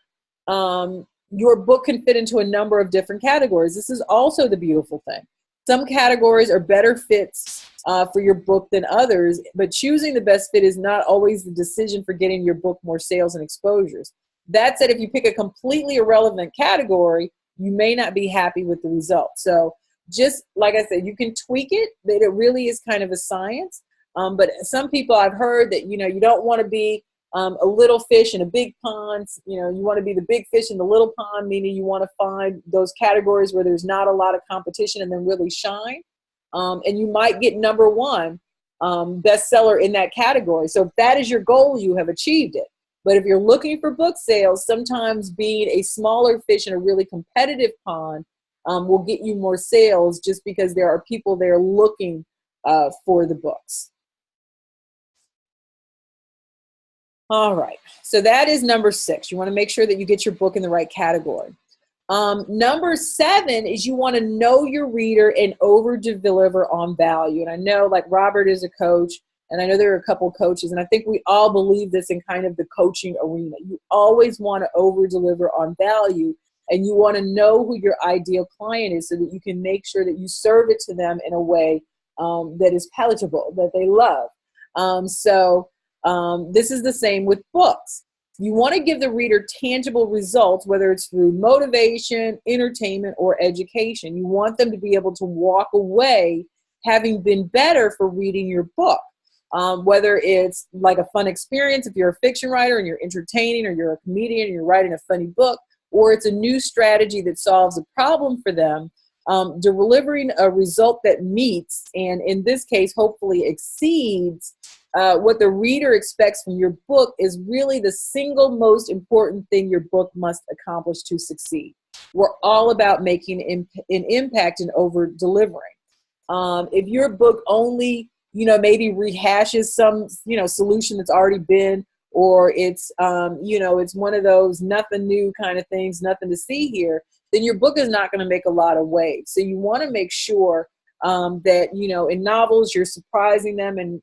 your book can fit into a number of different categories. This is also the beautiful thing. Some categories are better fits for your book than others, but choosing the best fit is not always the decision for getting your book more sales and exposures. That said, if you pick a completely irrelevant category, you may not be happy with the result. So just like I said, you can tweak it, but it really is kind of a science. But some people I've heard that, you don't want to be a little fish in a big pond. You want to be the big fish in the little pond, meaning you want to find those categories where there's not a lot of competition and then really shine. And you might get #1 bestseller in that category. So if that is your goal, you have achieved it. But if you're looking for book sales, sometimes being a smaller fish in a really competitive pond will get you more sales just because there are people there looking for the books. All right, so that is #6. You want to make sure that you get your book in the right category. #7 is you want to know your reader and over-deliver on value. And I know, like, Robert is a coach, and I know there are a couple coaches, and I think we all believe this in kind of the coaching arena. You always want to over-deliver on value, and you want to know who your ideal client is so that you can make sure that you serve it to them in a way that is palatable, that they love. This is the same with books. You want to give the reader tangible results, whether it's through motivation, entertainment, or education. You want them to be able to walk away having been better for reading your book. Whether it's like a fun experience if you're a fiction writer and you're entertaining, or you're a comedian and you're writing a funny book, or it's a new strategy that solves a problem for them, delivering a result that meets, and in this case, hopefully exceeds what the reader expects from your book is really the single most important thing your book must accomplish to succeed. We're all about making an impact and over-delivering. If your book only, maybe rehashes some, solution that's already been, or it's, it's one of those nothing new kind of things, nothing to see here, then your book is not going to make a lot of waves. So you want to make sure that, in novels, you're surprising them and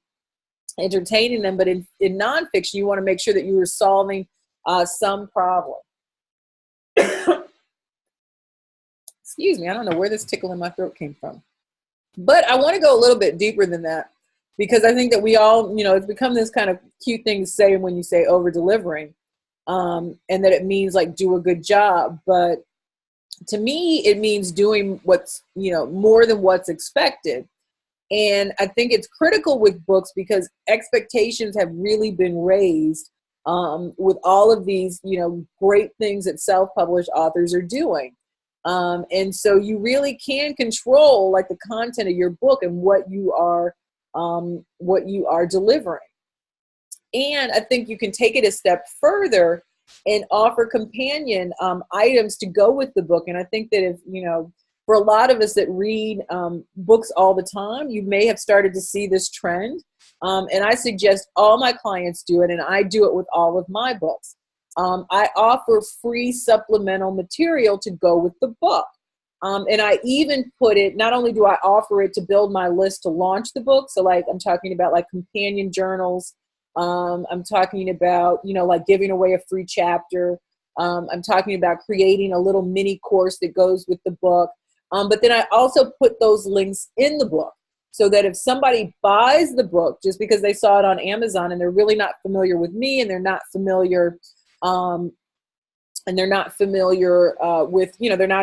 entertaining them, but in nonfiction, you want to make sure that you are solving some problem. Excuse me, I don't know where this tickle in my throat came from. But I want to go a little bit deeper than that, because I think that we all, it's become this kind of cute thing to say when you say over-delivering, and that it means like do a good job. But to me, it means doing what's, more than what's expected. And I think it's critical with books because expectations have really been raised with all of these, great things that self-published authors are doing. And so you really can control like the content of your book and what you are delivering. And I think you can take it a step further and offer companion items to go with the book. And I think that if, for a lot of us that read books all the time, you may have started to see this trend. And I suggest all my clients do it, and I do it with all of my books. I offer free supplemental material to go with the book. And I even put it, not only do I offer it to build my list to launch the book, so like I'm talking about like companion journals, I'm talking about, like giving away a free chapter. I'm talking about creating a little mini course that goes with the book. But then I also put those links in the book so that if somebody buys the book just because they saw it on Amazon and they're really not familiar with me and they're not familiar with, they're not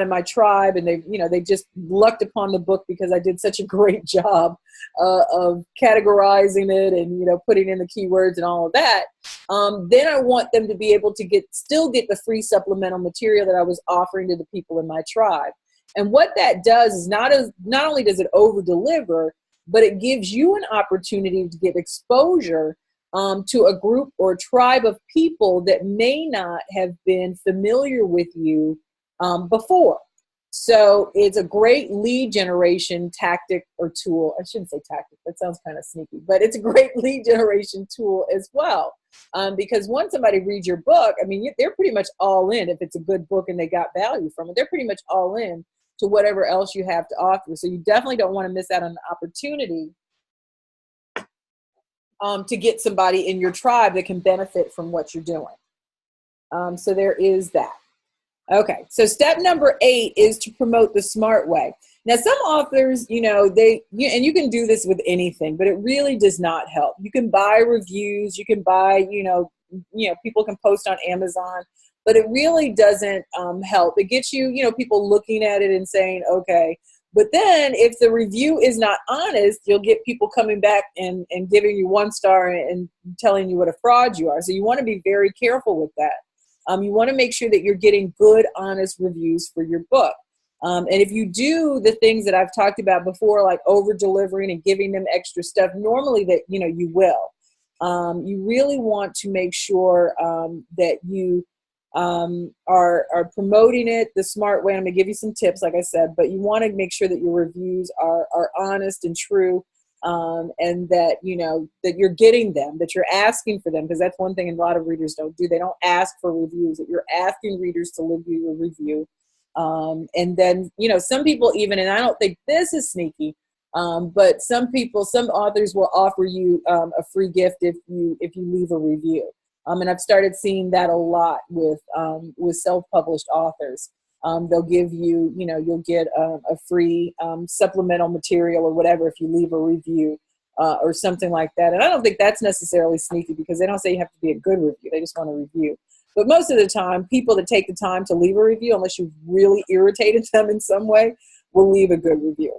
in my tribe, and they just lucked upon the book because I did such a great job of categorizing it and, putting in the keywords and all of that. Then I want them to be able to still get the free supplemental material that I was offering to the people in my tribe. And what that does is not only does it over deliver, but it gives you an opportunity to get exposure to a group or tribe of people that may not have been familiar with you before. So it's a great lead generation tactic or tool. I shouldn't say tactic, that sounds kind of sneaky, but it's a great lead generation tool as well. Because once somebody reads your book, they're pretty much all in. If it's a good book and they got value from it, they're pretty much all in to whatever else you have to offer. So you definitely don't want to miss out on the opportunity to get somebody in your tribe that can benefit from what you're doing. So there is that. Okay, so step number 8 is to promote the smart way. Now, some authors, and you can do this with anything, but it really does not help. You can buy reviews, you can buy, people can post on Amazon, but it really doesn't help. It gets you, people looking at it and saying, okay. But then if the review is not honest, you'll get people coming back and giving you 1 star and telling you what a fraud you are. So you want to be very careful with that. You want to make sure that you're getting good, honest reviews for your book. And if you do the things that I've talked about before, like over-delivering and giving them extra stuff, normally that, you will. You really want to make sure that you are promoting it the smart way. I'm going to give you some tips, like I said, but you want to make sure that your reviews are honest and true, and that, that you're getting them, that you're asking for them, because that's one thing a lot of readers don't do. They don't ask for reviews, that you're asking readers to leave you a review. And then, some people even, and I don't think this is sneaky, but some authors will offer you a free gift if you leave a review. And I've started seeing that a lot with self-published authors. They'll give you, you'll get a free supplemental material or whatever if you leave a review or something like that. And I don't think that's necessarily sneaky, because they don't say you have to be a good review. They just want a review. But most of the time, people that take the time to leave a review, unless you've really irritated them in some way, will leave a good review.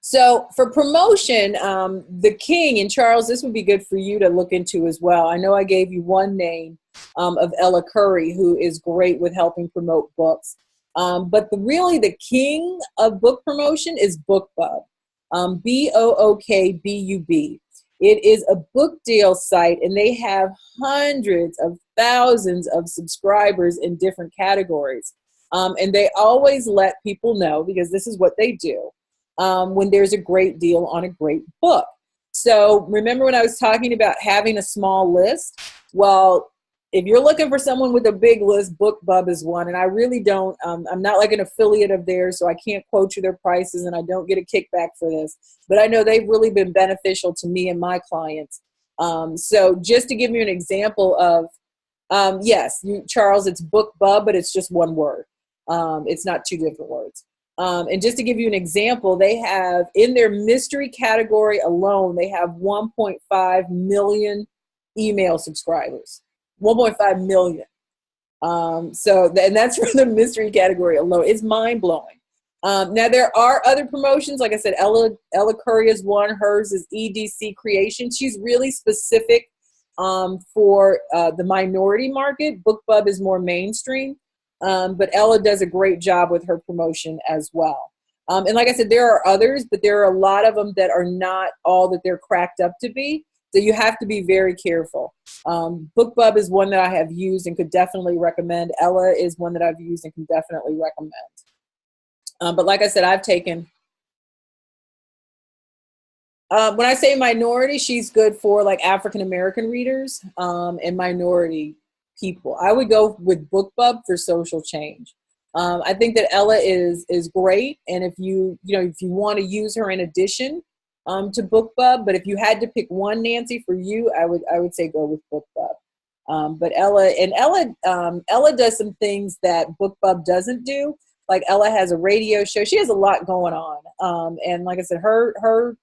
So for promotion, the king, and Charles, this would be good for you to look into as well. I know I gave you one name of Ella Curry, who is great with helping promote books. But really the king of book promotion is BookBub, BookBub. It is a book deal site, and they have hundreds of thousands of subscribers in different categories. And they always let people know, because this is what they do, when there's a great deal on a great book. So remember when I was talking about having a small list? Well, if you're looking for someone with a big list, BookBub is one. And I really don't, I'm not like an affiliate of theirs, so I can't quote you their prices and I don't get a kickback for this. But I know they've really been beneficial to me and my clients. So just to give you an example of, yes, Charles, it's BookBub, but it's just one word. It's not two different words. And just to give you an example, they have in their mystery category alone, they have 1.5 million email subscribers. 1.5 million. And that's for the mystery category alone. It's mind blowing. Now there are other promotions. Like I said, Ella Curry is one. Hers is EDC Creation. She's really specific for the minority market. BookBub is more mainstream. But Ella does a great job with her promotion as well. And like I said, there are others, but there are a lot of them that are not all that they're cracked up to be. So you have to be very careful. BookBub is one that I have used and could definitely recommend. Ella is one that I've used and can definitely recommend. But like I said, I've taken, when I say minority, she's good for like African-American readers and minority people. I would go with BookBub for social change. I think that Ella is great. And if you want to use her in addition to BookBub, but if you had to pick one, Nancy, for you, I would say go with BookBub. But Ella does some things that BookBub doesn't do. Like Ella has a radio show. She has a lot going on. And like I said, her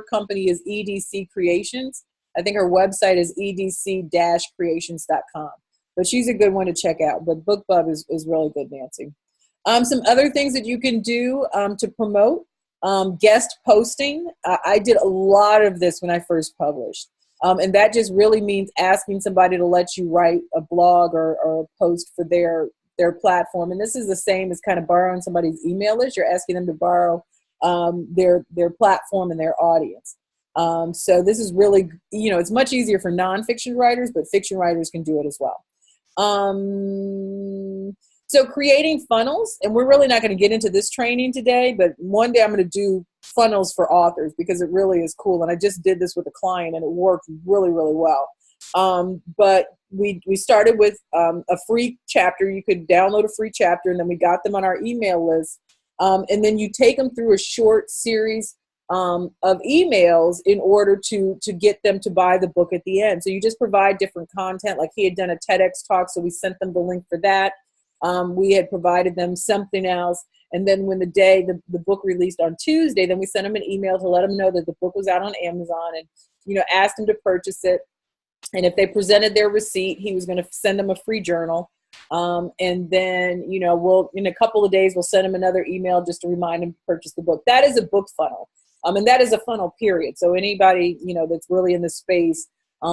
company is EDC Creations. I think her website is edc-creations.com. But she's a good one to check out. But BookBub is really good, Nancy. Some other things that you can do to promote. Guest posting. I did a lot of this when I first published. And that just really means asking somebody to let you write a blog or a post for their platform. And this is the same as kind of borrowing somebody's email list. You're asking them to borrow their platform and their audience. So this is really, it's much easier for nonfiction writers, but fiction writers can do it as well. So creating funnels, and we're really not going to get into this training today, but one day I'm going to do funnels for authors because it really is cool. And I just did this with a client and it worked really, really well. But we started with a free chapter. You could download a free chapter, and then we got them on our email list. And then you take them through a short series of emails in order to get them to buy the book at the end. So you just provide different content. Like he had done a TEDx talk, so we sent them the link for that. We had provided them something else. And then when the book released on Tuesday, then we sent them an email to let them know that the book was out on Amazon and, asked them to purchase it. And if they presented their receipt, he was going to send them a free journal. And then, we'll, in a couple of days, we'll send them another email just to remind them to purchase the book. That is a book funnel. And that is a funnel, period. So anybody, that's really in the space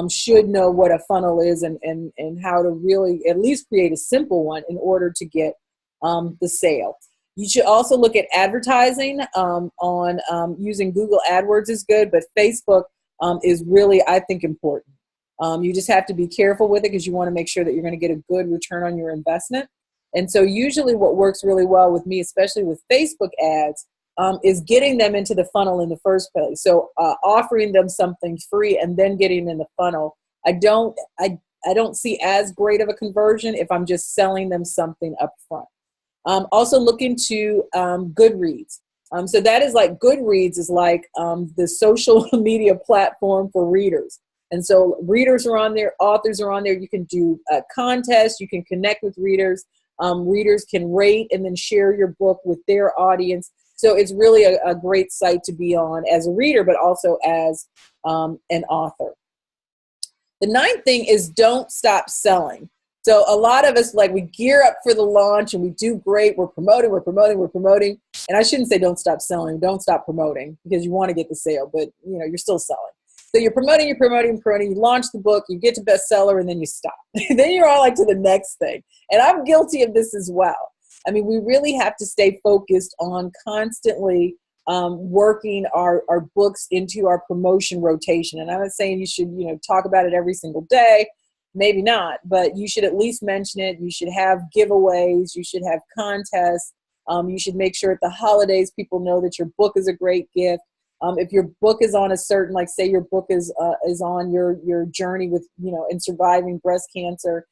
should know what a funnel is and how to really at least create a simple one in order to get the sale. You should also look at advertising on using Google AdWords is good, but Facebook is really, I think, important. You just have to be careful with it because you want to make sure that you're going to get a good return on your investment. And so usually what works really well with me, especially with Facebook ads, is getting them into the funnel in the first place. So offering them something free and then getting them in the funnel. I don't see as great of a conversion if I'm just selling them something up front. Also look into Goodreads. So that is like Goodreads is like the social media platform for readers. And so readers are on there, authors are on there. You can do contests, you can connect with readers. Readers can rate and then share your book with their audience. So it's really a great site to be on as a reader, but also as an author. The ninth thing is don't stop selling. So a lot of us, we gear up for the launch and we do great. We're promoting. And I shouldn't say don't stop selling, don't stop promoting because you want to get the sale, but you're still selling. So you're promoting, you launch the book, you get to bestseller, and then you stop. Then you're on to the next thing. And I'm guilty of this as well. I mean, we really have to stay focused on constantly working our books into our promotion rotation. And I'm not saying you should, talk about it every single day. Maybe not, but you should at least mention it. You should have giveaways. You should have contests. You should make sure at the holidays people know that your book is a great gift. If your book is on a certain, like say your book is on your journey with, in surviving breast cancer,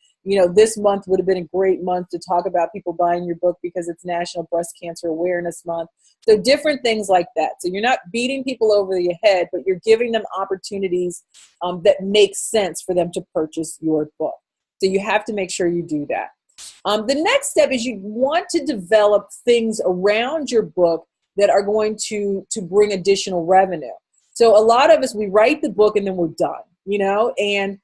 this month would have been a great month to talk about people buying your book because it's National Breast Cancer Awareness Month. So different things like that. So you're not beating people over the head, but you're giving them opportunities that make sense for them to purchase your book. So you have to make sure you do that. The next step is you want to develop things around your book that are going to bring additional revenue. So a lot of us, we write the book and then we're done, and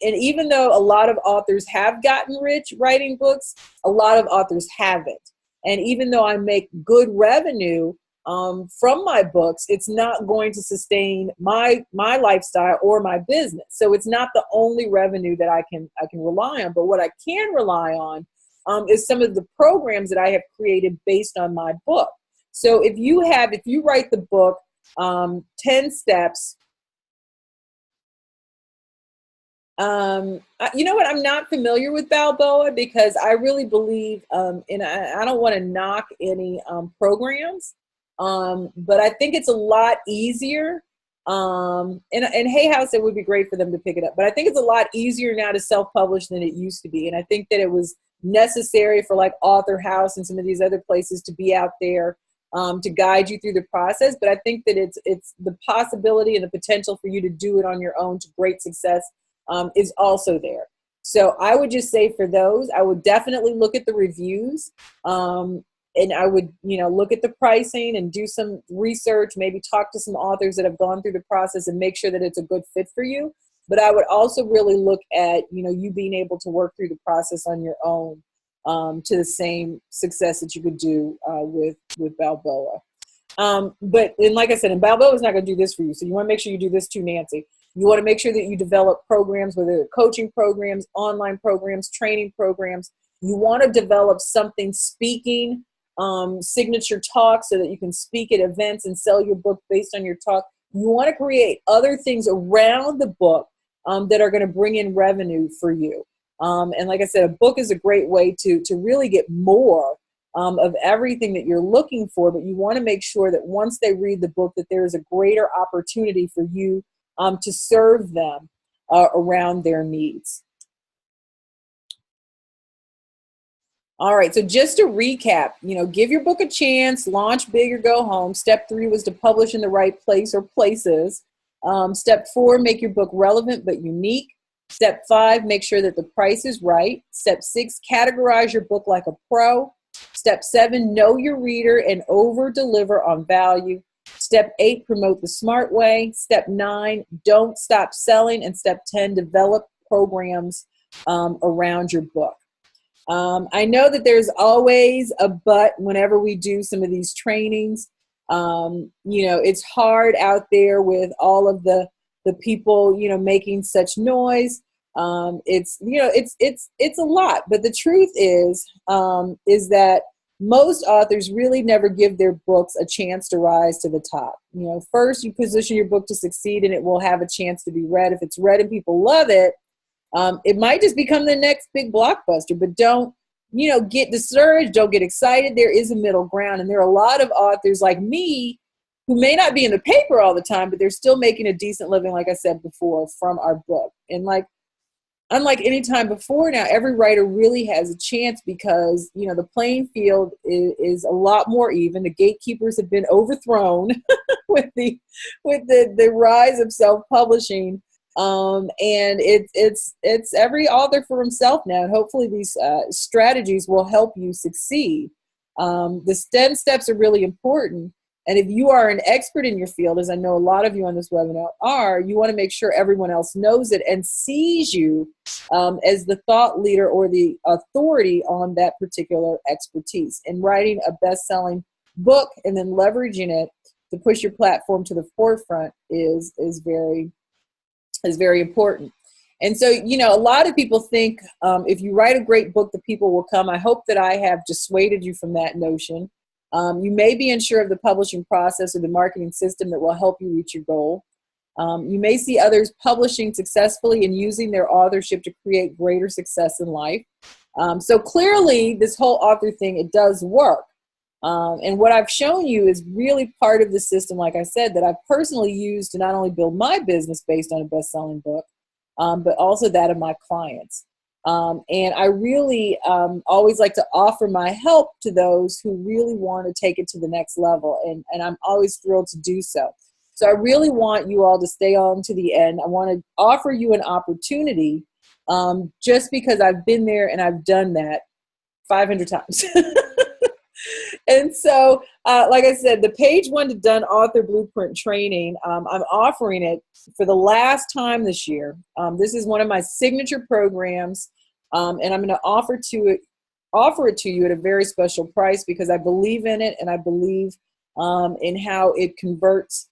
even though a lot of authors have gotten rich writing books, a lot of authors haven't. And even though I make good revenue from my books, it's not going to sustain my lifestyle or my business. So it's not the only revenue that I can rely on. But what I can rely on is some of the programs that I have created based on my book. So if you write the book, 10 steps. You know what? I'm not familiar with Balboa because I really believe, and I don't want to knock any programs, but I think it's a lot easier. And Hay House, it would be great for them to pick it up, but I think it's a lot easier now to self-publish than it used to be. And I think that it was necessary for like Author House and some of these other places to be out there to guide you through the process. But I think that it's the possibility and the potential for you to do it on your own to great success is also there. So I would just say for those, I would definitely look at the reviews, and I would, look at the pricing and do some research, maybe talk to some authors that have gone through the process and make sure that it's a good fit for you. But I would also really look at, you being able to work through the process on your own to the same success that you could do with Balboa. But like I said, and Balboa is not going to do this for you. So you want to make sure you do this too, Nancy. You want to make sure that you develop programs, whether they're coaching programs, online programs, training programs. You want to develop something speaking, signature talk so that you can speak at events and sell your book based on your talk. You want to create other things around the book that are going to bring in revenue for you. And like I said, a book is a great way to really get more of everything that you're looking for, but you want to make sure that once they read the book that there is a greater opportunity for you to serve them around their needs. All right, so just to recap, give your book a chance, launch big or go home. Step 3 was to publish in the right place or places. Step 4, make your book relevant but unique. Step 5, make sure that the price is right. Step 6, categorize your book like a pro. Step 7, know your reader and over-deliver on value. Step 8, promote the smart way. Step 9, don't stop selling. And step 10, develop programs around your book. I know that there's always a but whenever we do some of these trainings. It's hard out there with all of the people, making such noise. It's a lot, but the truth is that most authors really never give their books a chance to rise to the top. First you position your book to succeed and it will have a chance to be read. If it's read and people love it, it might just become the next big blockbuster, but don't, get discouraged. Don't get excited. There is a middle ground. And there are a lot of authors like me who may not be in the paper all the time, but they're still making a decent living, like I said before, from our book. And unlike any time before now, every writer really has a chance because, the playing field is a lot more even. The gatekeepers have been overthrown with the rise of self-publishing. And it's every author for himself now. And hopefully these strategies will help you succeed. The 10 steps are really important. And if you are an expert in your field, as I know a lot of you on this webinar are, you want to make sure everyone else knows it and sees you as the thought leader or the authority on that particular expertise. And writing a best-selling book and then leveraging it to push your platform to the forefront is very important. And so, a lot of people think if you write a great book, the people will come. I hope that I have dissuaded you from that notion. You may be unsure of the publishing process or the marketing system that will help you reach your goal. You may see others publishing successfully and using their authorship to create greater success in life. So clearly, this whole author thing, it does work. And what I've shown you is really part of the system, like I said, that I've personally used to not only build my business based on a best-selling book, but also that of my clients. And I really always like to offer my help to those who really want to take it to the next level. And I'm always thrilled to do so. So I really want you all to stay on to the end. I want to offer you an opportunity just because I've been there and I've done that 500 times. And so, like I said, the Page 1 to Done Author Blueprint Training, I'm offering it for the last time this year. This is one of my signature programs, and I'm going to offer it to you at a very special price because I believe in it and I believe in how it converts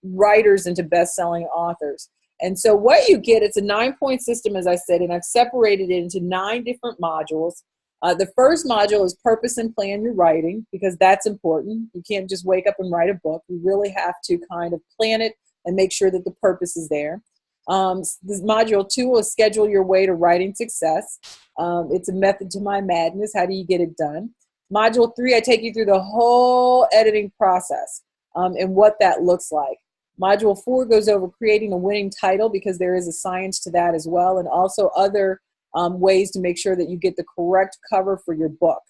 writers into best-selling authors. And so what you get, it's a 9-point system, as I said, and I've separated it into 9 different modules. The first module is purpose and plan your writing, because that's important. You can't just wake up and write a book. You really have to kind of plan it and make sure that the purpose is there. This module 2 will schedule your way to writing success. It's a method to my madness. How do you get it done? Module 3, I take you through the whole editing process and what that looks like. Module 4 goes over creating a winning title, because there is a science to that as well, and also other ways to make sure that you get the correct cover for your book.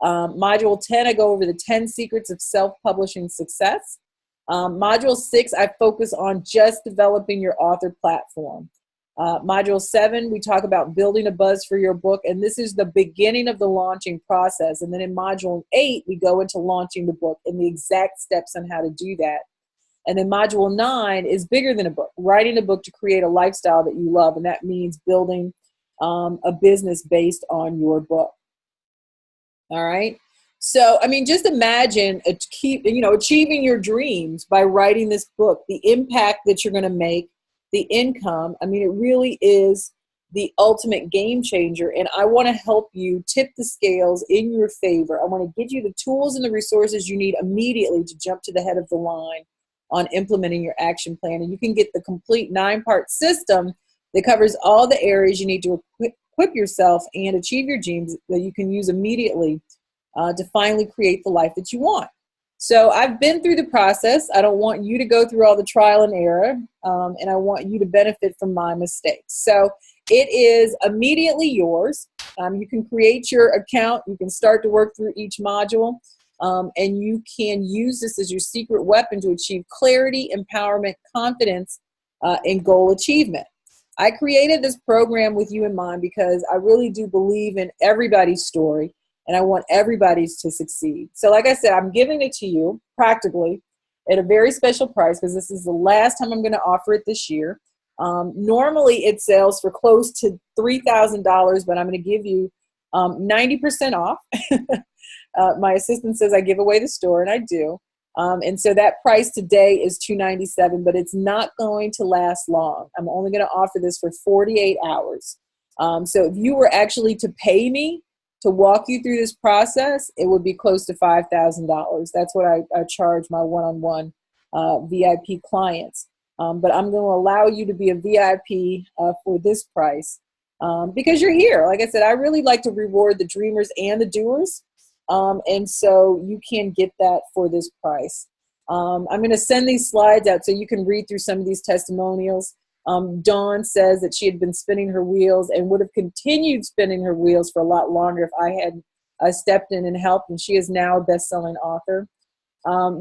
Module 10, I go over the 10 secrets of self-publishing success. Module 6, I focus on just developing your author platform. Module 7, we talk about building a buzz for your book, and this is the beginning of the launching process. And then in Module 8, we go into launching the book and the exact steps on how to do that. And then Module 9 is bigger than a book, writing a book to create a lifestyle that you love, and that means building a business based on your book. All right. So, I mean, just imagine achieving your dreams by writing this book, the impact that you're going to make, the income. I mean, it really is the ultimate game changer. And I want to help you tip the scales in your favor. I want to give you the tools and the resources you need immediately to jump to the head of the line on implementing your action plan. And you can get the complete 9-part system that covers all the areas you need to equip yourself and achieve your dreams that you can use immediately to finally create the life that you want. So I've been through the process. I don't want you to go through all the trial and error, and I want you to benefit from my mistakes. So it is immediately yours. You can create your account. You can start to work through each module, and you can use this as your secret weapon to achieve clarity, empowerment, confidence, and goal achievement. I created this program with you in mind because I really do believe in everybody's story, and I want everybody's to succeed. So like I said, I'm giving it to you practically at a very special price because this is the last time I'm going to offer it this year. Normally it sells for close to $3,000, but I'm going to give you 90% off. My assistant says I give away the store, and I do. And so that price today is $297, but it's not going to last long. I'm only going to offer this for 48 hours. So if you were actually to pay me to walk you through this process, it would be close to $5,000. That's what I charge my one-on-one VIP clients. But I'm going to allow you to be a VIP for this price because you're here. Like I said, I really like to reward the dreamers and the doers. And so you can get that for this price. I'm going to send these slides out so you can read through some of these testimonials. Dawn says that she had been spinning her wheels and would have continued spinning her wheels for a lot longer if I had stepped in and helped, and she is now a best-selling author.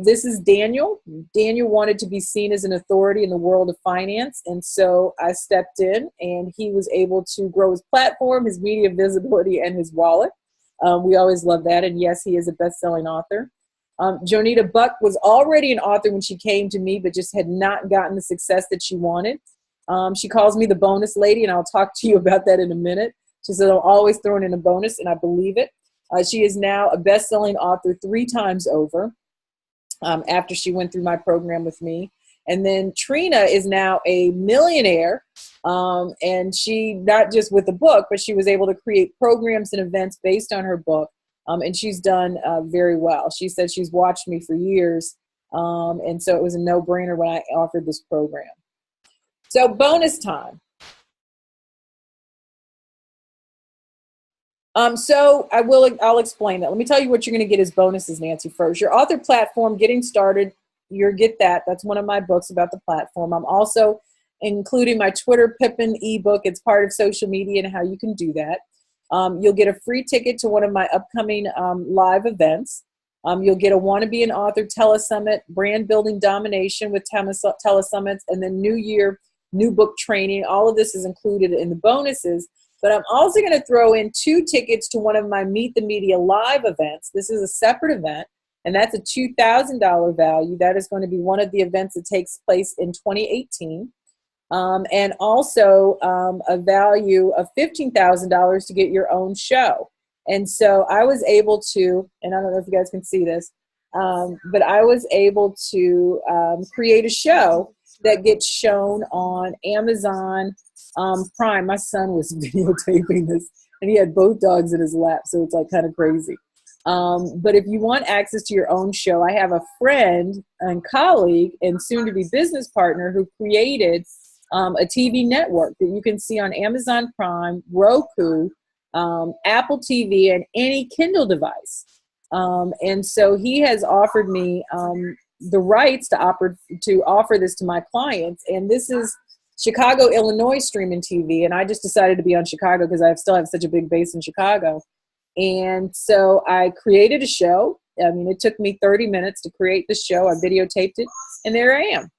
This is Daniel. Daniel wanted to be seen as an authority in the world of finance, and so I stepped in, and he was able to grow his platform, his media visibility, and his wallet. We always love that, and yes, he is a best-selling author. Jonita Buck was already an author when she came to me, but just had not gotten the success that she wanted. She calls me the bonus lady, and I'll talk to you about that in a minute. She said, I'm always throwing in a bonus, and I believe it. She is now a best-selling author 3 times over after she went through my program with me. And then Trina is now a millionaire, and she, not just with the book, but she was able to create programs and events based on her book, and she's done very well. She said she's watched me for years, and so it was a no-brainer when I offered this program. So bonus time. So I'll explain that. Let me tell you what you're going to get as bonuses, Nancy, first. Your author platform, Getting Started, you'll get that. That's one of my books about the platform. I'm also including my Twitter Pippin ebook. It's part of social media and how you can do that. You'll get a free ticket to one of my upcoming live events. You'll get a Wanna Be an Author Telesummit, Brand Building Domination with Telesummits, and then New Year, new book training. All of this is included in the bonuses. But I'm also going to throw in 2 tickets to one of my Meet the Media live events. This is a separate event, and that's a $2,000 value. That is going to be one of the events that takes place in 2018. And also a value of $15,000 to get your own show. And so I was able to, and I don't know if you guys can see this, but I was able to create a show that gets shown on Amazon Prime. My son was videotaping this, and he had both dogs in his lap, so it's like kind of crazy. But if you want access to your own show, I have a friend and colleague and soon-to-be business partner who created a TV network that you can see on Amazon Prime, Roku, Apple TV, and any Kindle device. And so he has offered me the rights to offer this to my clients. And this is Chicago, Illinois streaming TV. And I just decided to be on Chicago because I still have such a big base in Chicago. And so I created a show. I mean, it took me 30 minutes to create the show. I videotaped it, and there I am.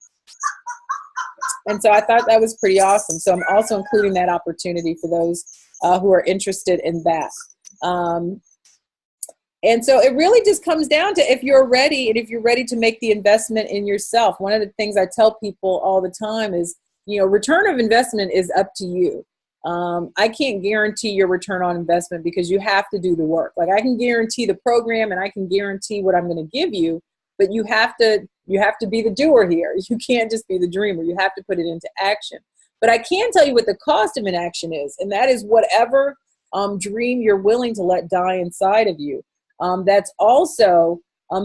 And so I thought that was pretty awesome. So I'm also including that opportunity for those who are interested in that. And so it really just comes down to if you're ready, and if you're ready to make the investment in yourself. One of the things I tell people all the time is, return of investment is up to you. I can't guarantee your return on investment because you have to do the work. Like, I can guarantee the program and I can guarantee what I'm going to give you, but you have to be the doer here. You can't just be the dreamer. You have to put it into action. But I can tell you what the cost of inaction is, and that is whatever dream you're willing to let die inside of you. That's also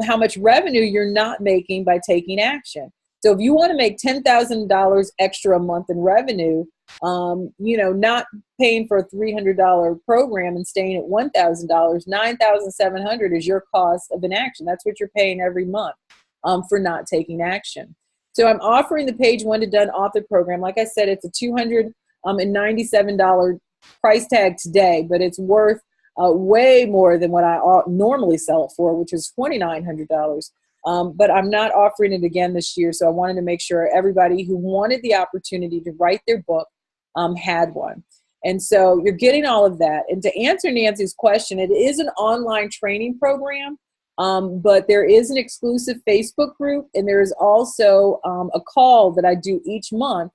how much revenue you're not making by taking action. So if you want to make $10,000 extra a month in revenue, not paying for a $300 program and staying at $1,000, $9,700 is your cost of inaction. That's what you're paying every month for not taking action. So I'm offering the Page One to Done author program. Like I said, it's a $297 price tag today, but it's worth way more than what I normally sell it for, which is $2,900. But I'm not offering it again this year, so I wanted to make sure everybody who wanted the opportunity to write their book had one. And so you're getting all of that. And to answer Nancy's question, it is an online training program, but there is an exclusive Facebook group, and there is also a call that I do each month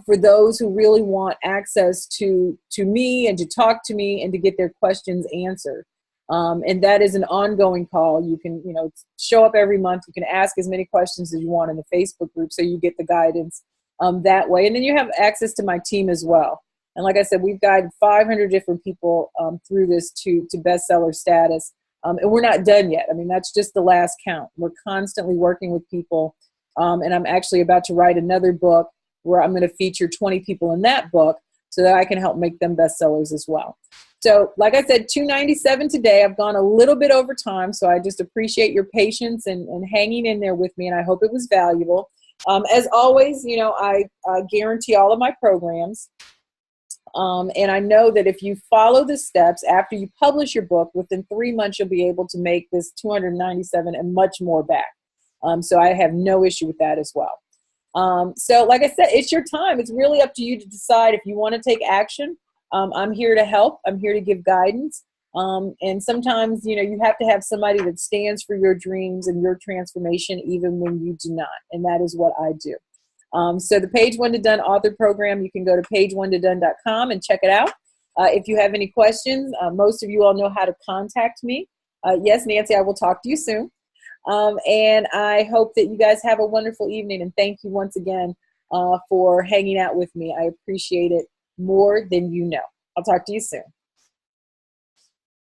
for those who really want access to me and to talk to me and to get their questions answered. And that is an ongoing call. You can, show up every month. You can ask as many questions as you want in the Facebook group, so you get the guidance that way. And then you have access to my team as well. And like I said, we've guided 500 different people through this to bestseller status. And we're not done yet. I mean, that's just the last count. We're constantly working with people. And I'm actually about to write another book where I'm going to feature 20 people in that book so that I can help make them bestsellers as well. So like I said, $297 today. I've gone a little bit over time, so I just appreciate your patience and hanging in there with me, and I hope it was valuable. As always, I guarantee all of my programs. And I know that if you follow the steps after you publish your book, within 3 months, you'll be able to make this $297 and much more back. So I have no issue with that as well. So like I said, it's your time. It's really up to you to decide if you want to take action. I'm here to help. I'm here to give guidance. And sometimes, you have to have somebody that stands for your dreams and your transformation, even when you do not. And that is what I do. So the Page One to Done author program, you can go to pageonetodone.com and check it out. If you have any questions, most of you all know how to contact me. Yes, Nancy, I will talk to you soon. And I hope that you guys have a wonderful evening. And thank you once again for hanging out with me. I appreciate it more than you know. I'll talk to you soon.